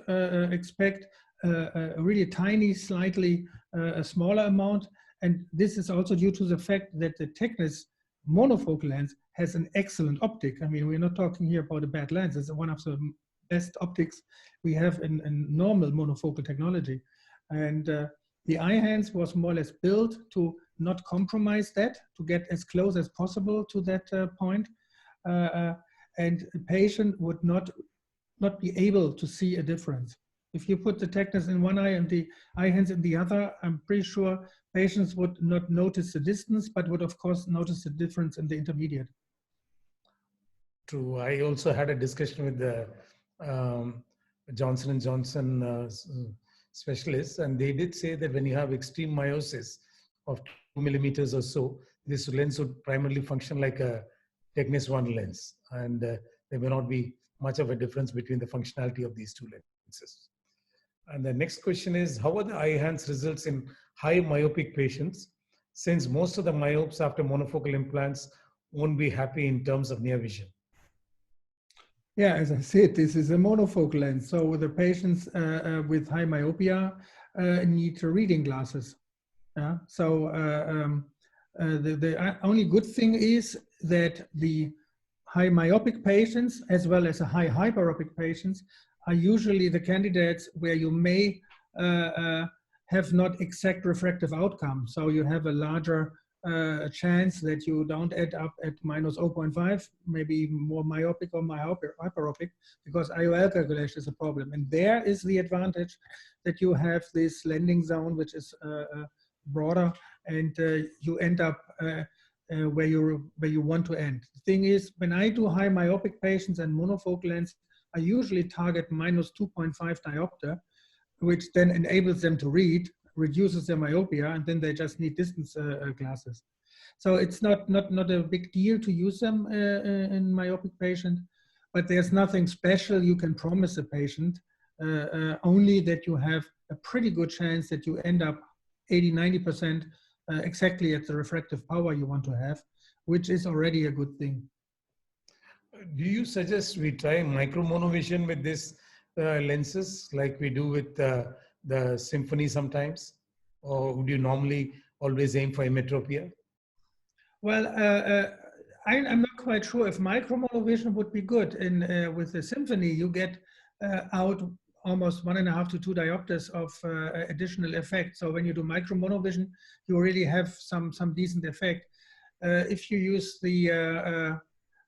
[SPEAKER 2] expect a really tiny, slightly a smaller amount. And this is also due to the fact that the TECNIS monofocal lens has an excellent optic. I mean, we're not talking here about a bad lens. It's one of the best optics we have in normal monofocal technology. And the Eyhance was more or less built to not compromise that, to get as close as possible to that point. And a patient would not be able to see a difference. If you put the TECNIS in one eye and the Eyhance in the other, I'm pretty sure patients would not notice the distance, but would of course notice the difference in the intermediate.
[SPEAKER 1] True. I also had a discussion with the Johnson & Johnson specialists, and they did say that when you have extreme meiosis of 2 millimeters or so, this lens would primarily function like a TECNIS 1 lens, and there may not be much of a difference between the functionality of these two lenses. And the next question is, how are the Eyhance results in high myopic patients, since most of the myopes after monofocal implants won't be happy in terms of near vision?
[SPEAKER 2] Yeah, as I said, this is a monofocal lens. So the patients with high myopia need reading glasses. Yeah. So the only good thing is that the high myopic patients, as well as the high hyperopic patients, are usually the candidates where you may have not exact refractive outcome. So you have a larger chance that you don't end up at minus 0.5, maybe even more myopic or hyperopic, because IOL calculation is a problem. And there is the advantage that you have this landing zone, which is broader, and you end up where you want to end. The thing is, when I do high myopic patients and monofocal lens, I usually target minus 2.5 diopter, which then enables them to read, reduces their myopia, and then they just need distance glasses. So it's not a big deal to use them in myopic patient, but there's nothing special you can promise a patient, only that you have a pretty good chance that you end up 80–90% exactly at the refractive power you want to have, which is already a good thing.
[SPEAKER 1] Do you suggest we try micro monovision with these lenses like we do with the Symphony sometimes? Or would you normally always aim for emmetropia?
[SPEAKER 2] Well, I'm not quite sure if micro monovision would be good. With the Symphony, you get out almost 1.5 to 2 diopters of additional effect. So when you do micro monovision, you really have some decent effect. If you use the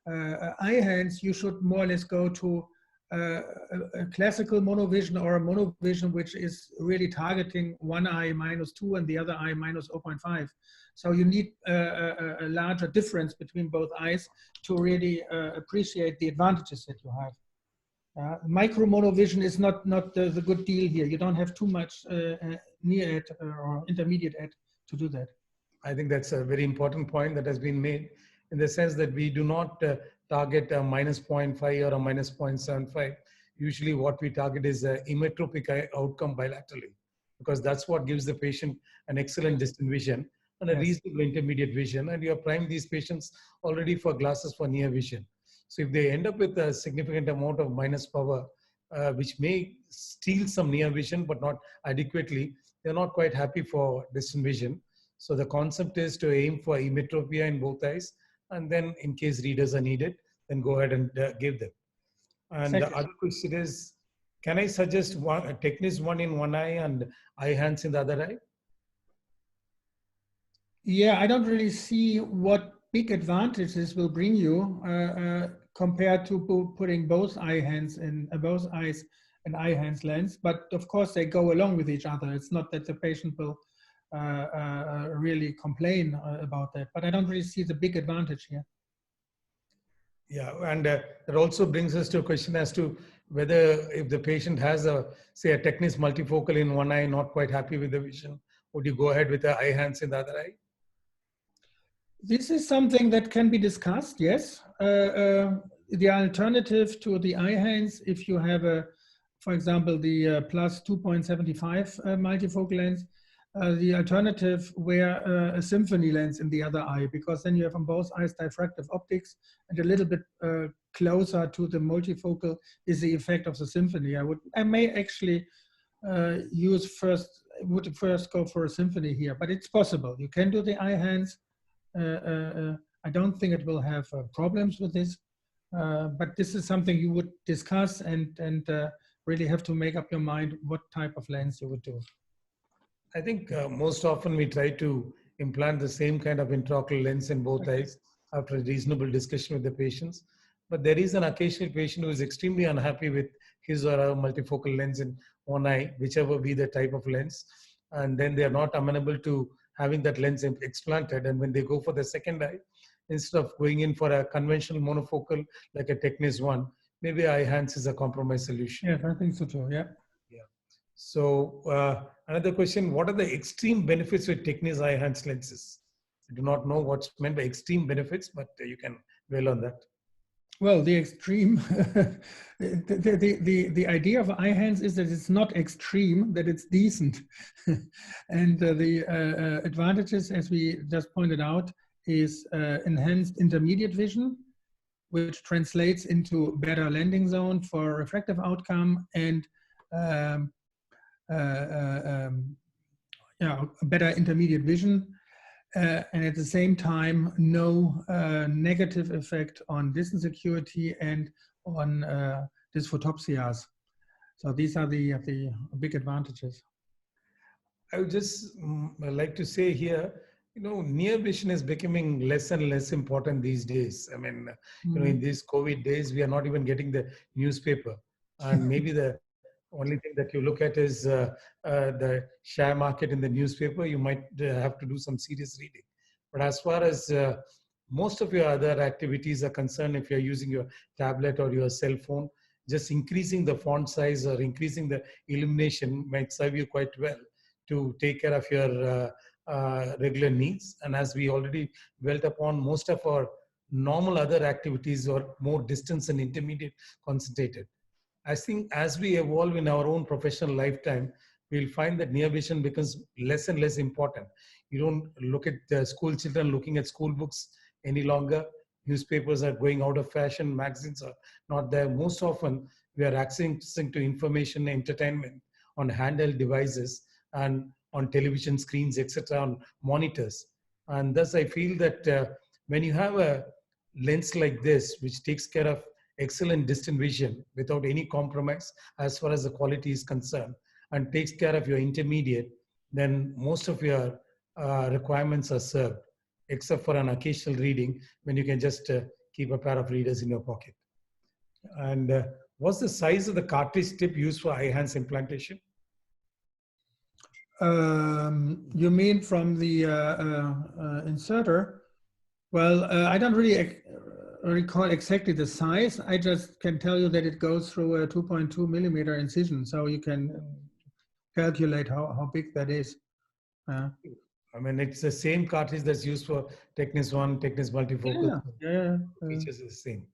[SPEAKER 2] Eyhance, you should more or less go to a classical monovision, or a monovision which is really targeting one eye -2 and the other eye -0.5. So you need a larger difference between both eyes to really appreciate the advantages that you have. Micro monovision is not the good deal here. You don't have too much near it or intermediate it to do that.
[SPEAKER 1] I think that's a very important point that has been made, in the sense that we do not target a -0.5 or a -0.75. Usually what we target is an emmetropic outcome bilaterally, because that's what gives the patient an excellent distant vision and a reasonable intermediate vision. And you have primed these patients already for glasses for near vision. So if they end up with a significant amount of minus power, which may steal some near vision, but not adequately, they're not quite happy for distant vision. So the concept is to aim for emmetropia in both eyes, and then in case readers are needed, then go ahead and give them. And the other question is, can I suggest a TECNIS 1 in one eye and Eyhance in the other eye?
[SPEAKER 2] Yeah, I don't really see what big advantage this will bring you compared to putting both Eyhance in both eyes and Eyhance lens. But of course, they go along with each other. It's not that the patient will really complain about that, but I don't really see the big advantage here.
[SPEAKER 1] Yeah, and that also brings us to a question as to whether, if the patient has say a TECNIS multifocal in one eye, not quite happy with the vision, would you go ahead with the Eyhance in the other eye?
[SPEAKER 2] This is something that can be discussed, yes. The alternative to the Eyhance, if you have for example, the plus 2.75 multifocal lens, the alternative were a Symphony lens in the other eye, because then you have on both eyes diffractive optics, and a little bit closer to the multifocal is the effect of the Symphony. I may actually would first go for a Symphony here, but it's possible. You can do the Eyhance. I don't think it will have problems with this, but this is something you would discuss and really have to make up your mind what type of lens you would do.
[SPEAKER 1] I think most often we try to implant the same kind of intraocular lens in both eyes after a reasonable discussion with the patients. But there is an occasional patient who is extremely unhappy with his or her multifocal lens in one eye, whichever be the type of lens. And then they are not amenable to having that lens explanted. And when they go for the second eye, instead of going in for a conventional monofocal like a TECNIS 1, maybe Eyhance is a compromise solution.
[SPEAKER 2] Yes, I think so too, yeah.
[SPEAKER 1] So another question, what are the extreme benefits with TECNIS Eyhance lenses? I do not know what's meant by extreme benefits, but you can well on that?
[SPEAKER 2] Well, the extreme, the idea of Eyhance is that it's not extreme, that it's decent. And the advantages, as we just pointed out, is enhanced intermediate vision, which translates into better landing zone for refractive outcome and better intermediate vision. And at the same time, no negative effect on distance acuity and on dysphotopsias. So these are the big advantages.
[SPEAKER 1] I would just like to say here, near vision is becoming less and less important these days. I mean, in these COVID days, we are not even getting the newspaper. And maybe the only thing that you look at is the share market in the newspaper. You might have to do some serious reading. But as far as most of your other activities are concerned, if you're using your tablet or your cell phone, just increasing the font size or increasing the illumination might serve you quite well to take care of your regular needs. And as we already dwelt upon, most of our normal other activities are more distance and intermediate concentrated. I think as we evolve in our own professional lifetime, we'll find that near vision becomes less and less important. You don't look at the school children looking at school books any longer. Newspapers are going out of fashion. Magazines are not there. Most often, we are accessing to information and entertainment on handheld devices and on television screens, etc., on monitors. And thus, I feel that when you have a lens like this, which takes care of excellent distant vision without any compromise as far as the quality is concerned, and takes care of your intermediate, then most of your requirements are served, except for an occasional reading when you can just keep a pair of readers in your pocket. And what's the size of the cartridge tip used for Eyhance implantation?
[SPEAKER 2] You mean from the inserter? Well, I don't really recall exactly the size. I just can tell you that it goes through a 2.2 millimeter incision, so you can calculate how big that is.
[SPEAKER 1] I mean, it's the same cartridge that's used for TECNIS 1, TECNIS multifocal. Features are the same.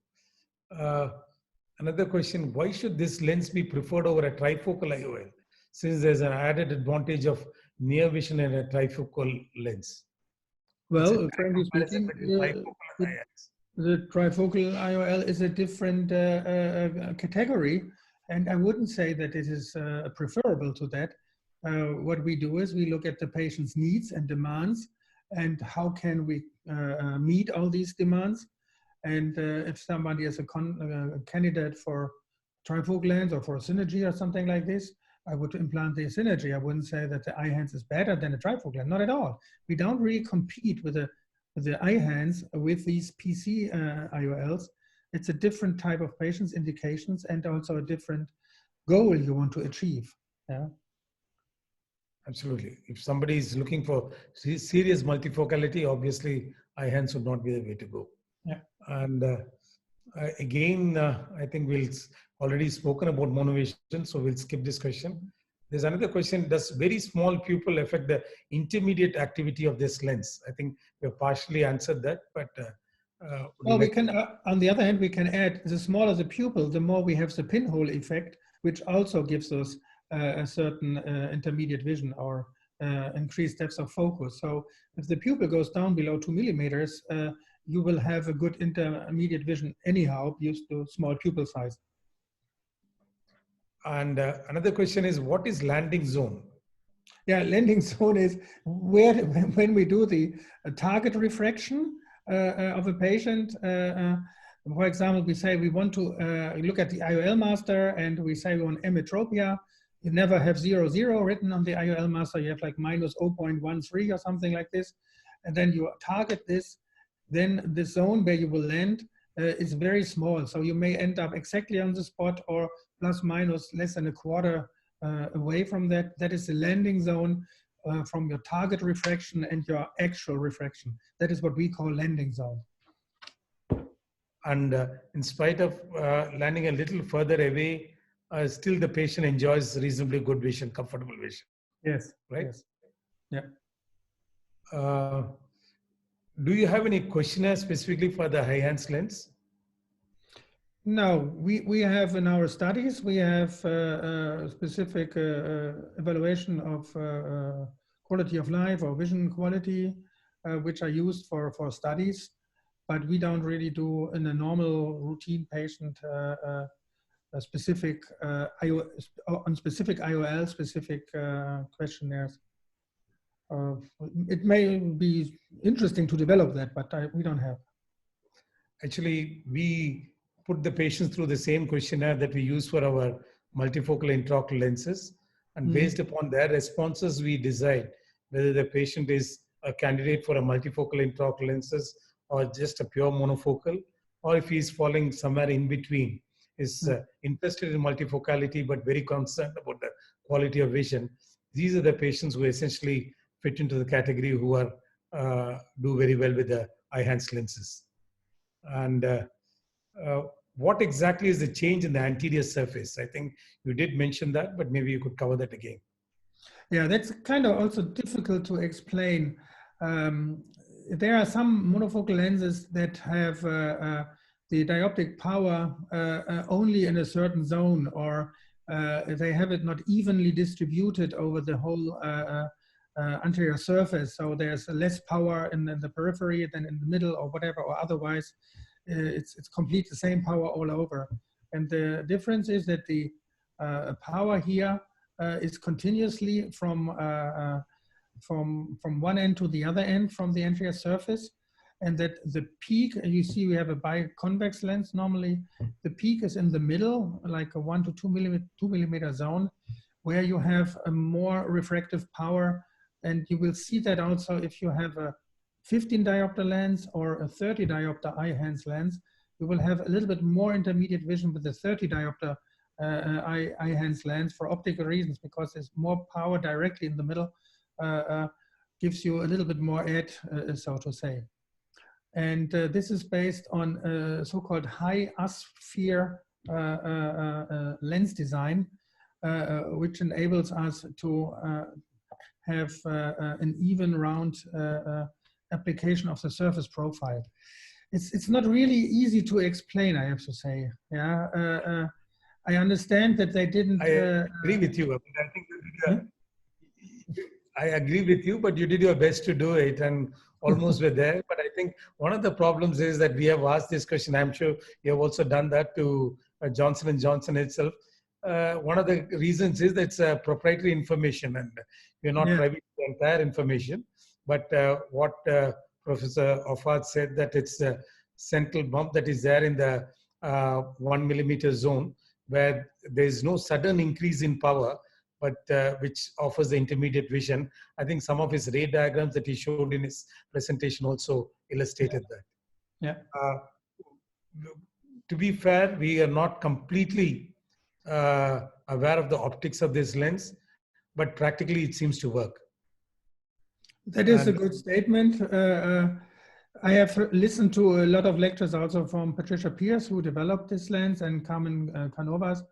[SPEAKER 1] Another question, why should this lens be preferred over a trifocal IOL, since there's an added advantage of near vision in a trifocal lens?
[SPEAKER 2] Well, frankly speaking, the trifocal IOL is a different category, and I wouldn't say that it is preferable to that. What we do is we look at the patient's needs and demands, and how can we meet all these demands. And if somebody is a candidate for trifocal lens or for a synergy or something like this, I would implant the synergy. I wouldn't say that the Eyhance is better than a trifocal lens, not at all. We don't really compete with the Eyhance with these PC IOLs. It's a different type of patient's indications and also a different goal you want to achieve. Yeah.
[SPEAKER 1] Absolutely. If somebody is looking for serious multifocality, obviously Eyhance would not be the way to go.
[SPEAKER 2] Yeah.
[SPEAKER 1] And again, I think we'll already spoken about monovision, so we'll skip this question. There's another question, does very small pupil affect the intermediate activity of this lens? I think we have partially answered that, but
[SPEAKER 2] well, we can, on the other hand, we can add, the smaller the pupil, the more we have the pinhole effect, which also gives us a certain intermediate vision or increased depth of focus. So if the pupil goes down below 2 millimeters, you will have a good intermediate vision anyhow, used to small pupil size.
[SPEAKER 1] And another question is, what is landing zone?
[SPEAKER 2] Yeah, landing zone is where, when we do the target refraction of a patient, for example, we say we want to look at the IOL master and we say we want emmetropia. You never have 0, 0 written on the IOL master. You have like minus 0.13 or something like this. And then you target this. Then the zone where you will land is very small. So you may end up exactly on the spot or plus minus less than a quarter away from that. That is the landing zone from your target refraction and your actual refraction. That is what we call landing zone.
[SPEAKER 1] And in spite of landing a little further away, still the patient enjoys reasonably good vision, comfortable vision.
[SPEAKER 2] Yes.
[SPEAKER 1] Right?
[SPEAKER 2] Yes. Yeah.
[SPEAKER 1] do you have any questionnaire specifically for the Eyhance lens?
[SPEAKER 2] No, we have in our studies, we have specific evaluation of quality of life or vision quality, which are used for studies, but we don't really do in a normal routine patient a specific on specific IOL specific questionnaires. It may be interesting to develop that, but we don't have.
[SPEAKER 1] Actually, we put the patients through the same questionnaire that we use for our multifocal intraocular lenses. And based upon their responses, we decide whether the patient is a candidate for a multifocal intraocular lenses or just a pure monofocal, or if he's falling somewhere in between, is interested in multifocality but very concerned about the quality of vision. These are the patients who essentially fit into the category who are do very well with the Eyhance lenses. And what exactly is the change in the anterior surface? I think you did mention that, but maybe you could cover that again.
[SPEAKER 2] Yeah, that's kind of also difficult to explain. There are some monofocal lenses that have the dioptic power only in a certain zone, or they have it not evenly distributed over the whole anterior surface. So there's less power in the periphery than in the middle or whatever, or otherwise it's complete the same power all over. And the difference is that the power here is continuously from one end to the other end from the anterior surface, and that the peak, you see we have a biconvex lens normally, the peak is in the middle, like a 1 to 2 millimeter zone, where you have a more refractive power. And you will see that also if you have a 15 diopter lens or a 30 diopter Eyhance lens, you will have a little bit more intermediate vision with the 30 diopter Eyhance lens for optical reasons, because there's more power directly in the middle, gives you a little bit more edge, so to say. And this is based on so-called high asphere lens design, which enables us to have an even round application of the surface profile. It's not really easy to explain, I have to say. Yeah, I understand that they didn't.
[SPEAKER 1] I agree with you. I think I agree with you, but you did your best to do it, and almost were there. But I think one of the problems is that we have asked this question. I'm sure you have also done that to Johnson & Johnson itself. One of the reasons is that it's proprietary information, and we're not privy to the entire information. But what Professor Offat said, that it's a central bump that is there in the 1 millimeter zone, where there is no sudden increase in power, but which offers the intermediate vision. I think some of his ray diagrams that he showed in his presentation also illustrated that.
[SPEAKER 2] Yeah.
[SPEAKER 1] To be fair, we are not completely aware of the optics of this lens, but practically it seems to work.
[SPEAKER 2] That is a good statement. I have listened to a lot of lectures also from Patricia Pierce, who developed this lens, and Carmen Canovas.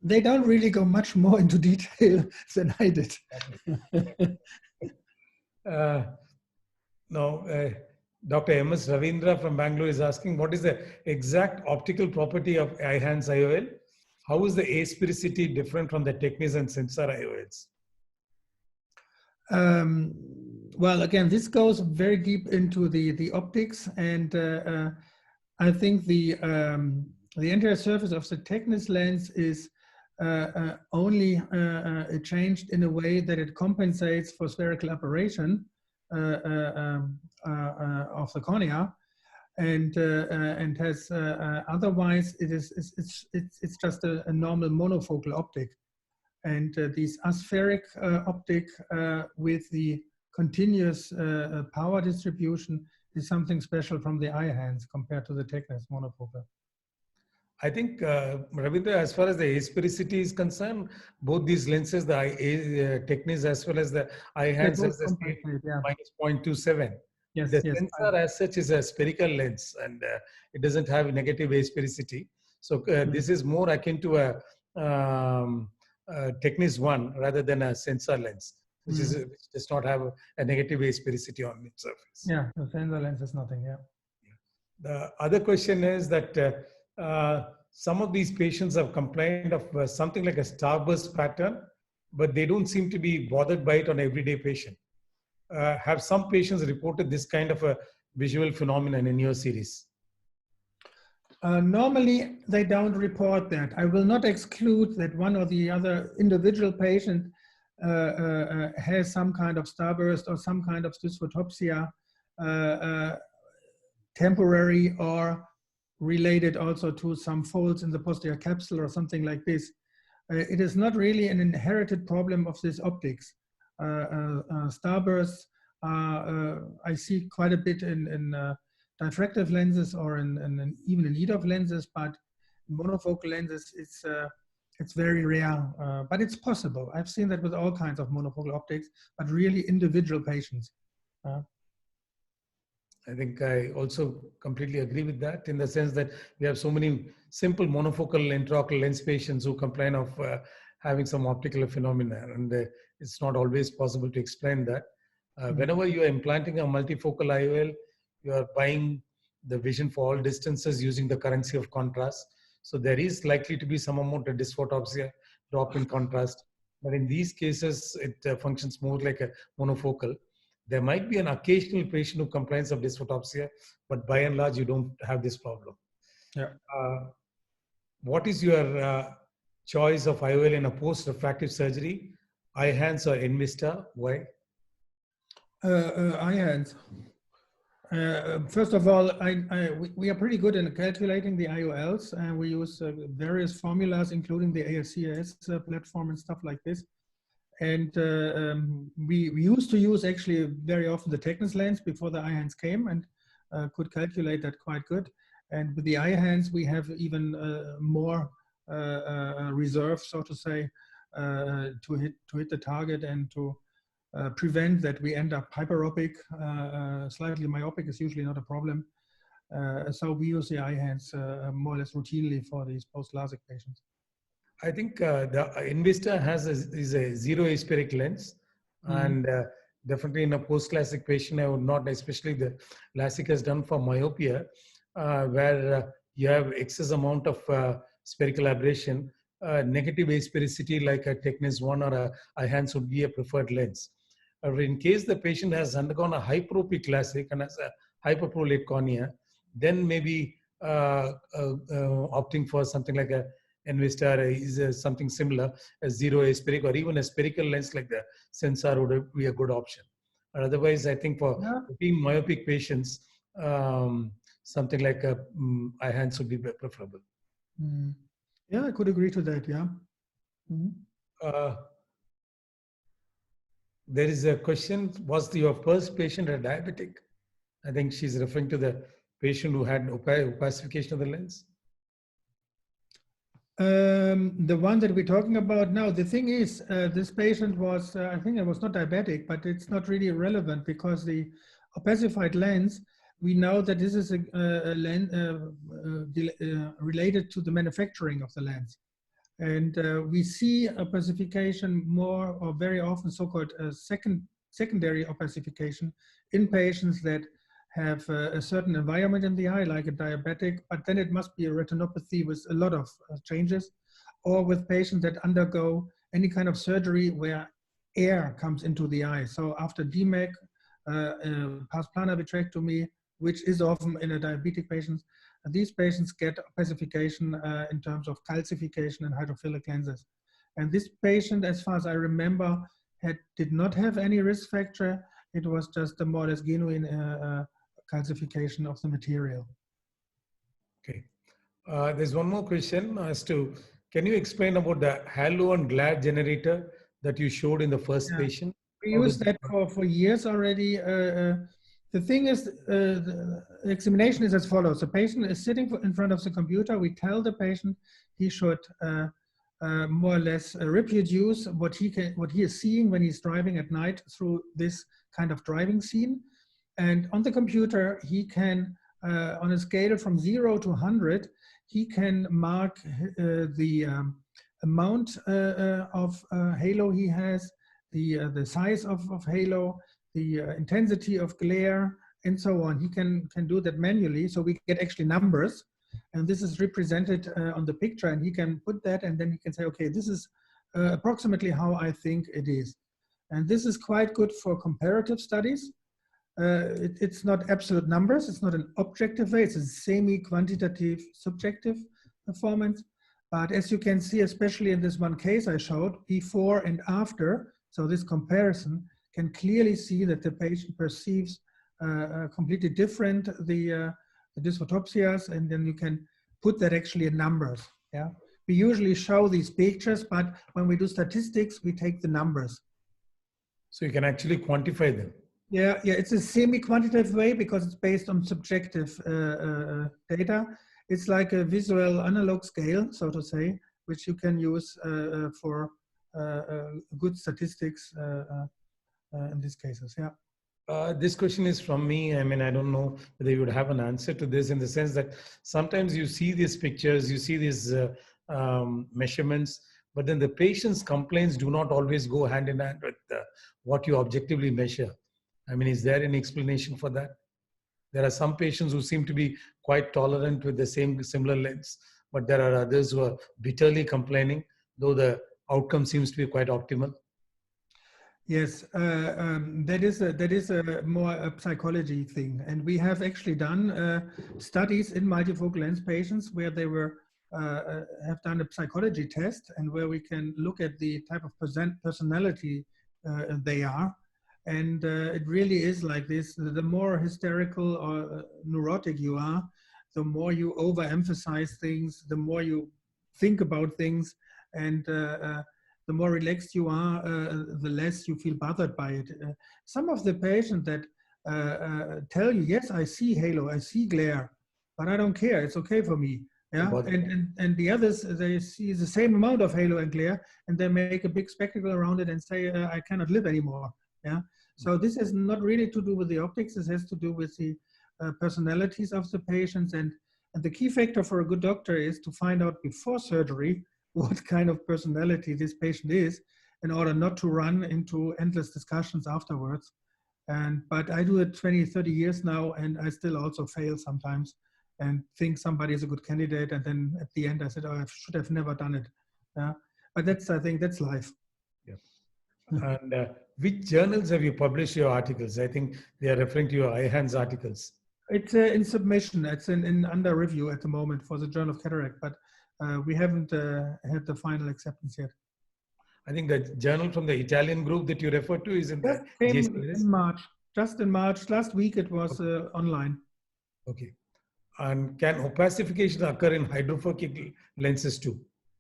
[SPEAKER 2] They don't really go much more into detail than I did.
[SPEAKER 1] Dr. M.S. Ravindra from Bangalore is asking, what is the exact optical property of Eyhance IOL? How is the asphericity different from the TECNIS and sensor IOLs?
[SPEAKER 2] Well, again, this goes very deep into the optics, and I think the anterior surface of the TECNIS lens is only changed in a way that it compensates for spherical aberration of the cornea, and has otherwise it's just a normal monofocal optic. And this aspheric optic with the continuous power distribution is something special from the Eyhance compared to the TECNIS monofocal.
[SPEAKER 1] I think, Ravindra, as far as the asphericity is concerned, both these lenses, the TECNIS as well as the Eyhance, has the same minus 0.27.
[SPEAKER 2] Yes,
[SPEAKER 1] the sensor as such is a spherical lens, and it doesn't have negative asphericity. So this is more akin to a TECNIS 1 rather than a sensor lens. which does not have a negative asphericity on its surface.
[SPEAKER 2] Yeah, the sensor lens is nothing. Yeah.
[SPEAKER 1] The other question is that some of these patients have complained of something like a starburst pattern, but they don't seem to be bothered by it on everyday patient. Have some patients reported this kind of a visual phenomenon in your series?
[SPEAKER 2] Normally, they don't report that. I will not exclude that one or the other individual patient has some kind of starburst or some kind of dysphotopsia, temporary or related also to some folds in the posterior capsule or something like this. It is not really an inherited problem of this optics. Starbursts, I see quite a bit in diffractive lenses or even in EDOF lenses, but in monofocal lenses, it's very rare, but it's possible. I've seen that with all kinds of monofocal optics, but really individual patients.
[SPEAKER 1] I think I also completely agree with that, in the sense that we have so many simple monofocal intraocular lens patients who complain of having some optical phenomena, and it's not always possible to explain that. Whenever you are implanting a multifocal IOL, you are buying the vision for all distances using the currency of contrast. So there is likely to be some amount of dysphotopsia, drop in contrast. But in these cases, it functions more like a monofocal. There might be an occasional patient who complains of dysphotopsia, but by and large, you don't have this problem.
[SPEAKER 2] Yeah.
[SPEAKER 1] What is your choice of IOL in a post-refractive surgery? Eyhance or Envista? Why?
[SPEAKER 2] Eyhance. First of all, we are pretty good in calculating the IOLs, and we use various formulas, including the ASCS platform and stuff like this. And we used to use actually very often the TECNIS lens before the Eyhance came, and could calculate that quite good. And with the Eyhance, we have even more reserve, so to say, to hit the target and to prevent that we end up hyperopic. Slightly myopic is usually not a problem. So we use the Eyhance more or less routinely for these post-LASIK patients.
[SPEAKER 1] I think the Envista is a zero aspheric lens, and definitely in a post-LASIK patient, I would not, especially the LASIK has done for myopia, where you have excess amount of spherical aberration. Negative asphericity like a TECNIS 1 or a Eyhance would be a preferred lens. In case the patient has undergone a hyperopic LASIK and has a hyperprolate cornea, then maybe opting for something like a Envista is something similar, a zero aspheric or even a spherical lens like the Sensor would be a good option. Otherwise, I think for routine myopic patients, something like a Eyhance would be preferable.
[SPEAKER 2] Yeah, I could agree to that. Yeah.
[SPEAKER 1] There is a question: was your first patient a diabetic? I think she's referring to the patient who had opacification of the lens.
[SPEAKER 2] The one that we're talking about now, the thing is, this patient was, I think it was not diabetic, but it's not really relevant because the opacified lens, we know that this is a lens related to the manufacturing of the lens. And we see opacification more or very often so-called secondary opacification in patients that have a certain environment in the eye, like a diabetic, but then it must be a retinopathy with a lot of changes, or with patients that undergo any kind of surgery where air comes into the eye. So after DMEC, pars plana vitrectomy, which is often in a diabetic patient, these patients get opacification in terms of calcification and hydrophilic lenses. And this patient, as far as I remember, did not have any risk factor. It was just a more or less genuine calcification of the material.
[SPEAKER 1] Okay. There's one more question as to, can you explain about the halo and glare generator that you showed in the first patient?
[SPEAKER 2] We used that for years already. The thing is, the examination is as follows. The patient is sitting in front of the computer. We tell the patient he should more or less reproduce what he is seeing when he's driving at night through this kind of driving scene. And on the computer, he can, on a scale from 0 to 100, he can mark the amount of halo he has, the size of halo, the intensity of glare, and so on. He can do that manually, so we get actually numbers, and this is represented on the picture, and he can put that, and then he can say, okay, this is approximately how I think it is. And this is quite good for comparative studies. It's not absolute numbers, it's not an objective way, it's a semi-quantitative subjective performance. But as you can see, especially in this one case I showed, before and after, so this comparison can clearly see that the patient perceives completely different the dysphotopsias, and then you can put that actually in numbers. Yeah, we usually show these pictures, but when we do statistics, we take the numbers.
[SPEAKER 1] So you can actually quantify them.
[SPEAKER 2] Yeah, it's a semi-quantitative way because it's based on subjective data. It's like a visual analog scale, so to say, which you can use for good statistics in these cases. Yeah.
[SPEAKER 1] This question is from me. I mean, I don't know whether you would have an answer to this, in the sense that sometimes you see these pictures, you see these measurements, but then the patient's complaints do not always go hand in hand with what you objectively measure. I mean, is there any explanation for that? There are some patients who seem to be quite tolerant with the similar lens, but there are others who are bitterly complaining, though the outcome seems to be quite optimal.
[SPEAKER 2] Yes, that is a more a psychology thing, and we have actually done studies in multifocal lens patients where they were have done a psychology test, and where we can look at the type of personality they are. And it really is like this. The more hysterical or neurotic you are, the more you overemphasize things, the more you think about things, and the more relaxed you are, the less you feel bothered by it. Some of the patients that tell you, yes, I see halo, I see glare, but I don't care, it's okay for me. Yeah, and the others, they see the same amount of halo and glare, and they make a big spectacle around it and say, I cannot live anymore. Yeah. So this has not really to do with the optics. This has to do with the personalities of the patients. And the key factor for a good doctor is to find out before surgery what kind of personality this patient is, in order not to run into endless discussions afterwards. But I do it 20, 30 years now, and I still also fail sometimes and think somebody is a good candidate. And then at the end I said, oh, I should have never done it. Yeah. But I think that's life.
[SPEAKER 1] Yeah. And which journals have you published your articles? I think they are referring to your Eyhance articles.
[SPEAKER 2] It's in submission. It's in under review at the moment for the Journal of Cataract, but we haven't had the final acceptance yet.
[SPEAKER 1] I think the journal from the Italian group that you referred to is in the
[SPEAKER 2] in March. Just in March. Last week it was online.
[SPEAKER 1] Okay. And can opacification occur in hydrophobic lenses too?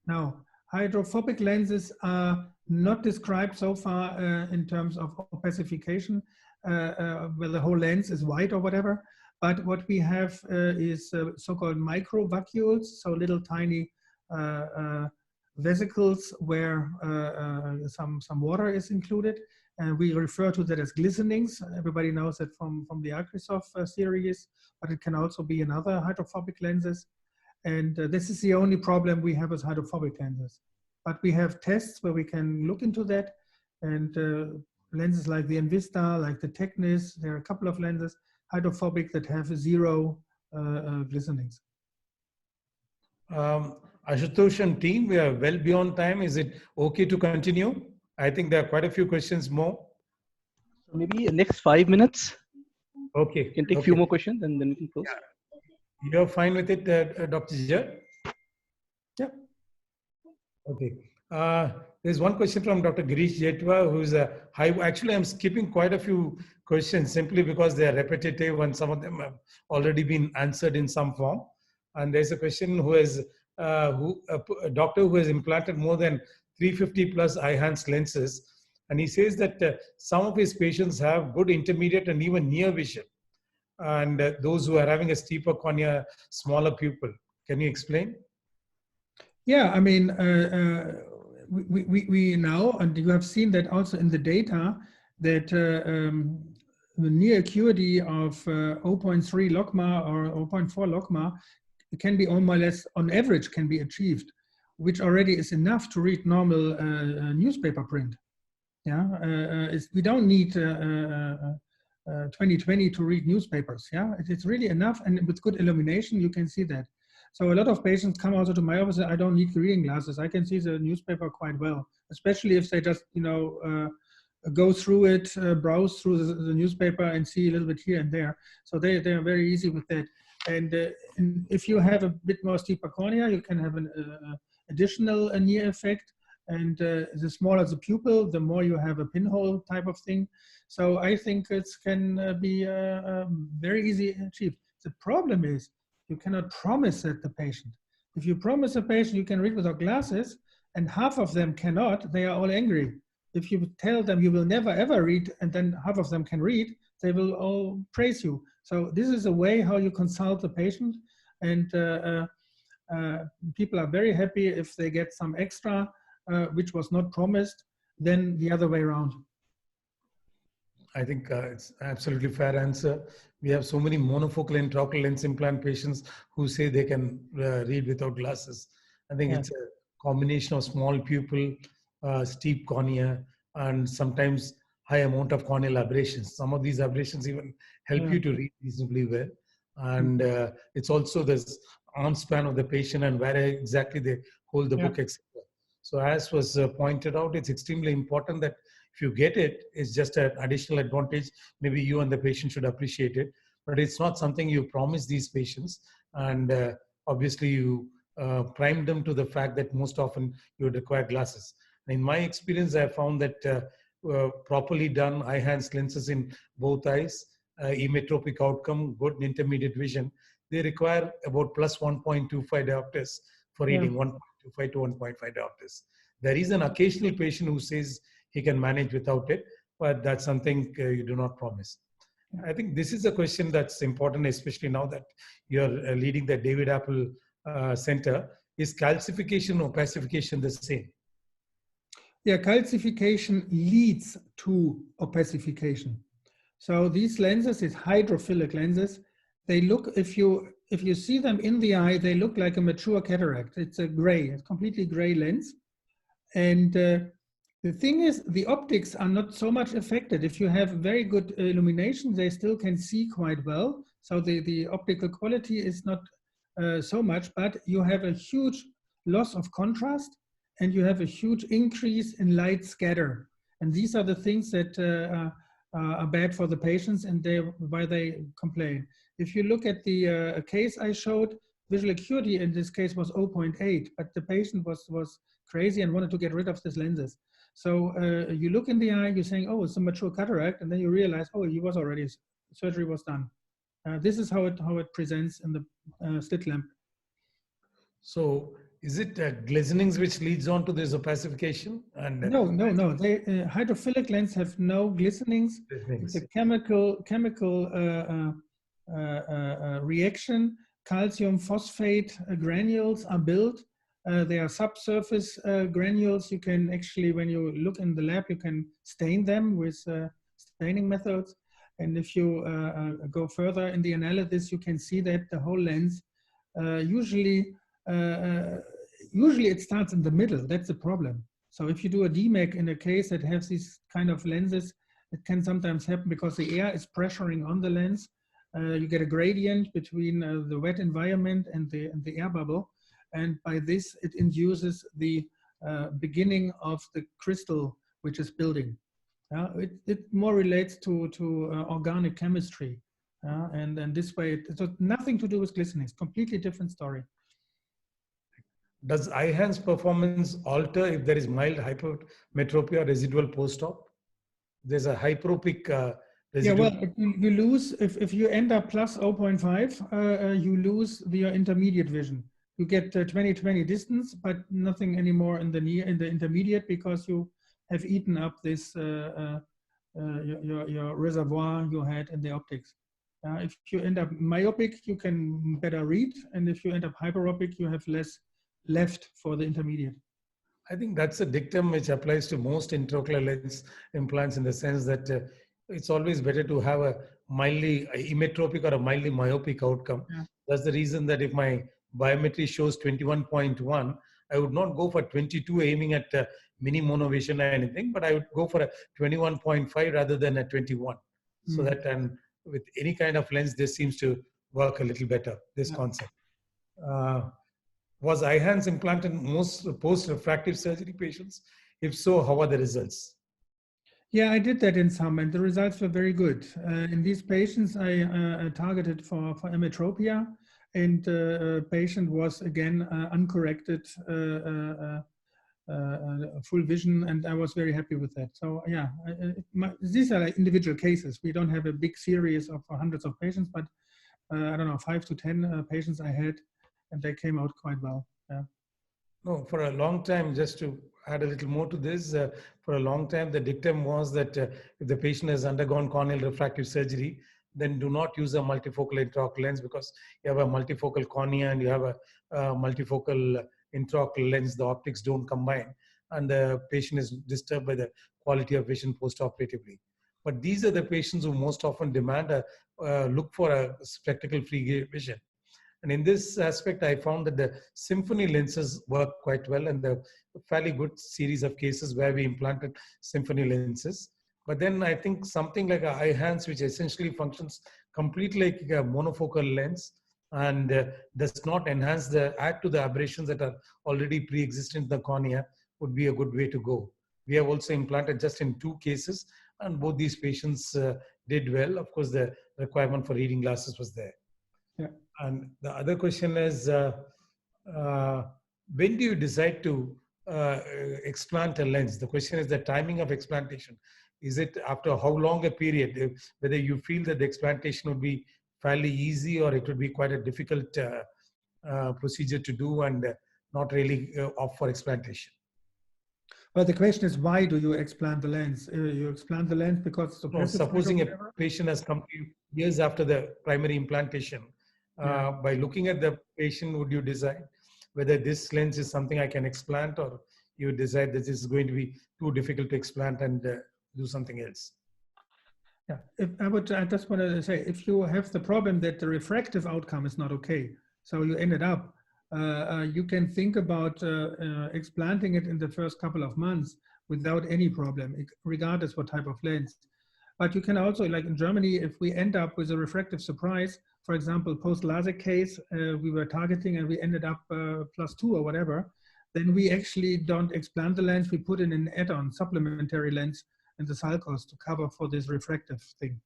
[SPEAKER 2] No. Hydrophobic lenses are not described so far in terms of opacification, where the whole lens is white or whatever. But what we have is so-called micro vacuoles, so little tiny vesicles where some water is included. And we refer to that as glistenings. Everybody knows that from the Acuity series, but it can also be in other hydrophobic lenses. And this is the only problem we have with hydrophobic lenses. But we have tests where we can look into that. And lenses like the Envista, like the TECNIS, there are a couple of lenses, hydrophobic, that have zero glistenings.
[SPEAKER 1] Ashutosh and team, we are well beyond time. Is it okay to continue? I think there are quite a few questions more.
[SPEAKER 4] So maybe next 5 minutes.
[SPEAKER 1] Okay.
[SPEAKER 4] We can take a few more questions and then we can close.
[SPEAKER 1] Yeah. You're fine with it, Dr. Jia?
[SPEAKER 2] Yeah.
[SPEAKER 1] Okay. There's one question from Dr. Girish Jetwa, who's actually, I'm skipping quite a few questions simply because they are repetitive and some of them have already been answered in some form. And there's a question who has, a doctor who has implanted more than 350 plus Eyhance lenses. And he says that some of his patients have good intermediate and even near vision. And those who are having a steeper cornea, smaller pupil. Can you explain?
[SPEAKER 2] Yeah, I mean, we know, and you have seen that also in the data, that the near acuity of 0.3 logma or 0.4 logma can be more or less, on average, can be achieved, which already is enough to read normal newspaper print. Yeah, we don't need 2020 to read newspapers. Yeah, it's really enough, and with good illumination, you can see that. So a lot of patients come also to my office and I don't need reading glasses. I can see the newspaper quite well, especially if they just, you know, go through it, browse through the newspaper and see a little bit here and there. So they are very easy with that. And if you have a bit more steeper cornea, you can have an additional near effect. And the smaller the pupil, the more you have a pinhole type of thing. So I think it can be very easy achieved. The problem is you cannot promise that the patient. If you promise a patient you can read without glasses and half of them cannot, they are all angry. If you tell them you will never ever read and then half of them can read, they will all praise you. So this is a way how you consult the patient, and people are very happy if they get some extra which was not promised, than the other way around.
[SPEAKER 1] I think it's absolutely fair answer. We have so many monofocal intraocular lens implant patients who say they can read without glasses. I think it's a combination of small pupil, steep cornea, and sometimes high amount of corneal aberrations. Some of these aberrations even help you to read reasonably well. And it's also this arm span of the patient and where exactly they hold the book, etc. So as was pointed out, it's extremely important that if you get it, it's just an additional advantage. Maybe you and the patient should appreciate it, but it's not something you promise these patients. And obviously you prime them to the fact that most often you would require glasses. In my experience, I found that properly done Eyhance lenses in both eyes, emmetropic outcome, good intermediate vision, they require about plus 1.25 diopters for reading, 1.25 to 1.5 diopters. There is an occasional patient who says he can manage without it, but that's something you do not promise. I think this is a question that's important, especially now that you're leading the David Apple Center. Is calcification or opacification the same?
[SPEAKER 2] Yeah, calcification leads to opacification. So these lenses, these hydrophilic lenses, they look, if you see them in the eye, they look like a mature cataract. It's a gray, it's completely gray lens. And the thing is, the optics are not so much affected. If you have very good illumination, they still can see quite well. So the optical quality is not so much, but you have a huge loss of contrast and you have a huge increase in light scatter. And these are the things that are bad for the patients, and why they complain. If you look at the case I showed, visual acuity in this case was 0.8, but the patient was crazy and wanted to get rid of these lenses. So you look in the eye, you're saying, oh, it's a mature cataract, and then you realize, oh, he was already, surgery was done. This is how it presents in the slit lamp. So
[SPEAKER 1] is it glistenings which leads on to this opacification? And
[SPEAKER 2] no. They, hydrophilic lenses have no glistenings. It's a chemical reaction. Calcium phosphate granules are built. They are subsurface granules. You can actually, when you look in the lab, you can stain them with staining methods. And if you go further in the analysis, you can see that the whole lens usually it starts in the middle. That's the problem. So if you do a DMAC in a case that has these kind of lenses, it can sometimes happen because the air is pressuring on the lens. You get a gradient between the wet environment and the air bubble. And by this, it induces the beginning of the crystal which is building. It more relates to organic chemistry. And this way, it's nothing to do with glistening. It's a completely different story.
[SPEAKER 1] Does Eyhance performance alter if there is mild hypermetropia or residual post-op? There's a hyperopic residue.
[SPEAKER 2] Yeah, well, you lose, if you end up plus 0.5, you lose your intermediate vision. You get 20/20 distance, but nothing anymore in the intermediate, because you have eaten up this your reservoir you had in the optics. If you end up myopic, you can better read, and if you end up hyperopic, you have less left for the intermediate.
[SPEAKER 1] I think that's a dictum which applies to most intraocular lens implants, in the sense that it's always better to have a mildly emmetropic or a mildly myopic outcome. That's the reason that if my biometry shows 21.1, I would not go for 22 aiming at mini monovision or anything, but I would go for a 21.5 rather than a 21. So that, and with any kind of lens, this seems to work a little better, this concept. Was Eyhance implanted in most post-refractive surgery patients? If so, how are the results?
[SPEAKER 2] Yeah, I did that in some, and the results were very good. In these patients, I targeted for emmetropia, and the patient was again uncorrected full vision, and I was very happy with that. So yeah, these are like individual cases. We don't have a big series of hundreds of patients, but I don't know, 5 to 10 patients I had, and they came out quite well. Yeah.
[SPEAKER 1] No, for a long time, just to add a little more to this, for a long time, the dictum was that if the patient has undergone corneal refractive surgery, then do not use a multifocal intraocular lens, because you have a multifocal cornea and you have a multifocal intraocular lens, the optics don't combine, and the patient is disturbed by the quality of vision post-operatively. But these are the patients who most often demand look for a spectacle-free vision. And in this aspect, I found that the Symphony lenses work quite well, and the fairly good series of cases where we implanted Symphony lenses. But then I think something like an Eyhance, which essentially functions completely like a monofocal lens and does not add to the aberrations that are already pre-existent in the cornea, would be a good way to go. We have also implanted just in 2 cases, and both these patients did well. Of course, the requirement for reading glasses was there.
[SPEAKER 2] Yeah.
[SPEAKER 1] And the other question is, when do you decide to explant a lens? The question is the timing of explantation. Is it after how long a period? Whether you feel that the explantation would be fairly easy, or it would be quite a difficult procedure to do and not really opt for explantation.
[SPEAKER 2] Well, the question is, why do you explant the lens? You explant the lens because the
[SPEAKER 1] supposing a patient has come to you years after the primary implantation, by looking at the patient, would you decide whether this lens is something I can explant, or you decide that this is going to be too difficult to explant and do something else?
[SPEAKER 2] Yeah, I just wanted to say, if you have the problem that the refractive outcome is not okay, so you ended up, you can think about explanting it in the first couple of months without any problem, regardless what type of lens. But you can also, like in Germany, if we end up with a refractive surprise, for example, post-LASIK case, we were targeting and we ended up +2 or whatever, then we actually don't explant the lens, we put in an add-on supplementary lens in the sulcus to cover for this refractive thing.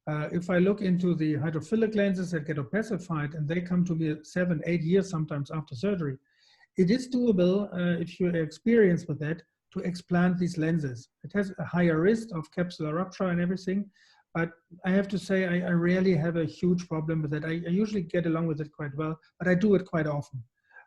[SPEAKER 2] If I look into the hydrophilic lenses that get opacified and they come to me 7, 8 years sometimes after surgery, it is doable if you're experienced with that to explant these lenses. It has a higher risk of capsular rupture and everything, but I have to say I rarely have a huge problem with it. I usually get along with it quite well, but I do it quite often.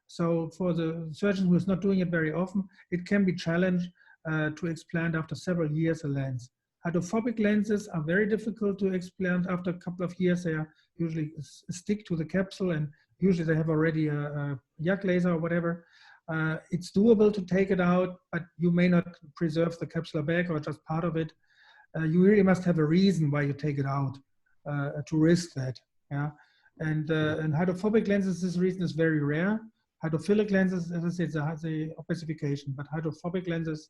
[SPEAKER 2] So for the surgeon who is not doing it very often, it can be challenged to explant after several years a lens. Hydrophobic lenses are very difficult to explant after a couple of years. They are usually stick to the capsule, and usually they have already a YAG laser or whatever. It's doable to take it out, but you may not preserve the capsular bag or just part of it. You really must have a reason why you take it out to risk that. Yeah, and hydrophobic lenses, this reason is very rare. Hydrophilic lenses, as I said, it's a opacification, but hydrophobic lenses,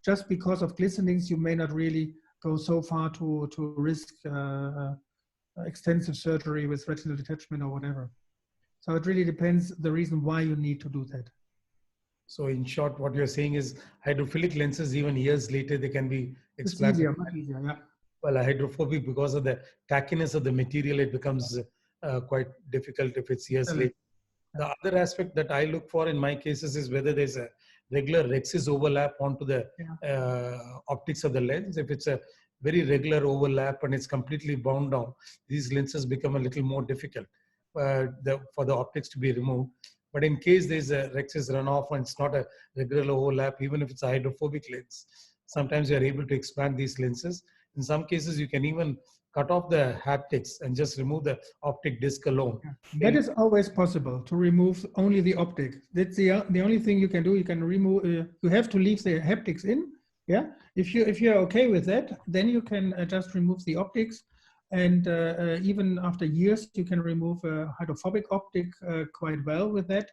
[SPEAKER 2] just because of glistenings, you may not really go so far to risk extensive surgery with retinal detachment or whatever. So it really depends the reason why you need to do that.
[SPEAKER 1] So in short, what you're saying is hydrophilic lenses, even years later, they can be explanted.
[SPEAKER 2] It's easier, much easier, yeah.
[SPEAKER 1] Well, hydrophobic, because of the tackiness of the material, it becomes quite difficult if it's years later. The other aspect that I look for in my cases is whether there's a regular rexis overlap onto the optics of the lens. If it's a very regular overlap and it's completely bound down, these lenses become a little more difficult for the optics to be removed. But in case there's a rexis runoff and it's not a regular overlap, even if it's a hydrophobic lens, sometimes you're able to expand these lenses. In some cases, you can even cut off the haptics and just remove the optic disc alone.
[SPEAKER 2] That is always possible, to remove only the optic. That's the only thing you can do. You can remove. You have to leave the haptics in. Yeah. If you're okay with that, then you can just remove the optics. And even after years, you can remove a hydrophobic optic quite well with that.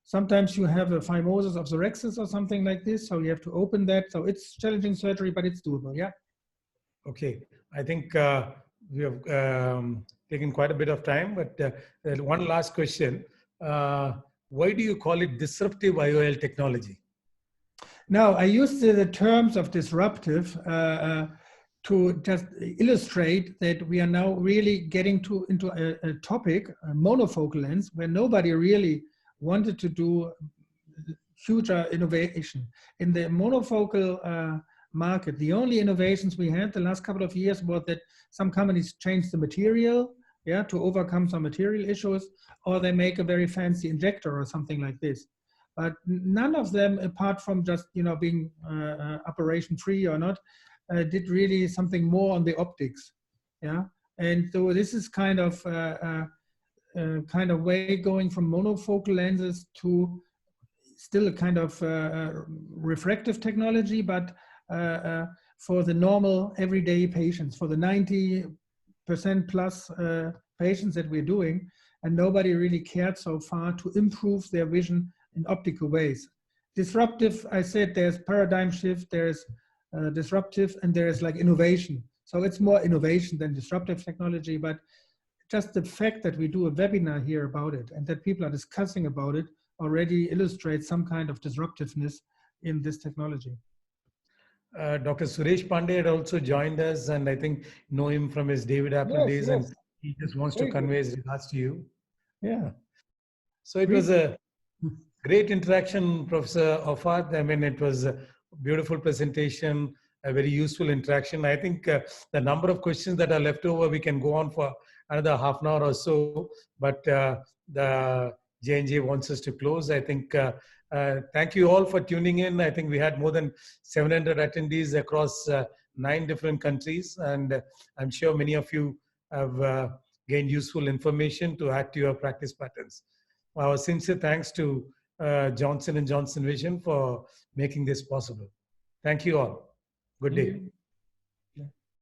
[SPEAKER 2] Sometimes you have a phimosis of the rexus or something like this, so you have to open that. So it's challenging surgery, but it's doable. Yeah.
[SPEAKER 1] Okay, I think we have taken quite a bit of time, but one last question. Why do you call it disruptive IOL technology?
[SPEAKER 2] Now, I use the terms of disruptive to just illustrate that we are now really getting into a topic, a monofocal lens, where nobody really wanted to do huge innovation. In the monofocal market, the only innovations we had the last couple of years was that some companies changed the material, yeah, to overcome some material issues, or they make a very fancy injector or something like this. But none of them, apart from just being operation free or not, did really something more on the optics, yeah. And so this is kind of way going from monofocal lenses to still a kind of refractive technology, but for the normal everyday patients, for the 90% plus patients that we're doing, and nobody really cared so far to improve their vision in optical ways. Disruptive, I said there's paradigm shift, there's disruptive, and there's like innovation. So it's more innovation than disruptive technology, but just the fact that we do a webinar here about it and that people are discussing about it already illustrates some kind of disruptiveness in this technology.
[SPEAKER 1] Dr. Suresh Pandey had also joined us, and I think know him from his David Apple days, and he just wants to convey his regards to you.
[SPEAKER 2] Yeah.
[SPEAKER 1] So it was a great interaction, Professor Afat. I mean, it was a beautiful presentation, a very useful interaction. I think the number of questions that are left over, we can go on for another half an hour or so, but the JNJ wants us to close. I think thank you all for tuning in. I think we had more than 700 attendees across 9 different countries, and I'm sure many of you have gained useful information to add to your practice patterns. Our sincere thanks to Johnson & Johnson Vision for making this possible. Thank you all. Good day.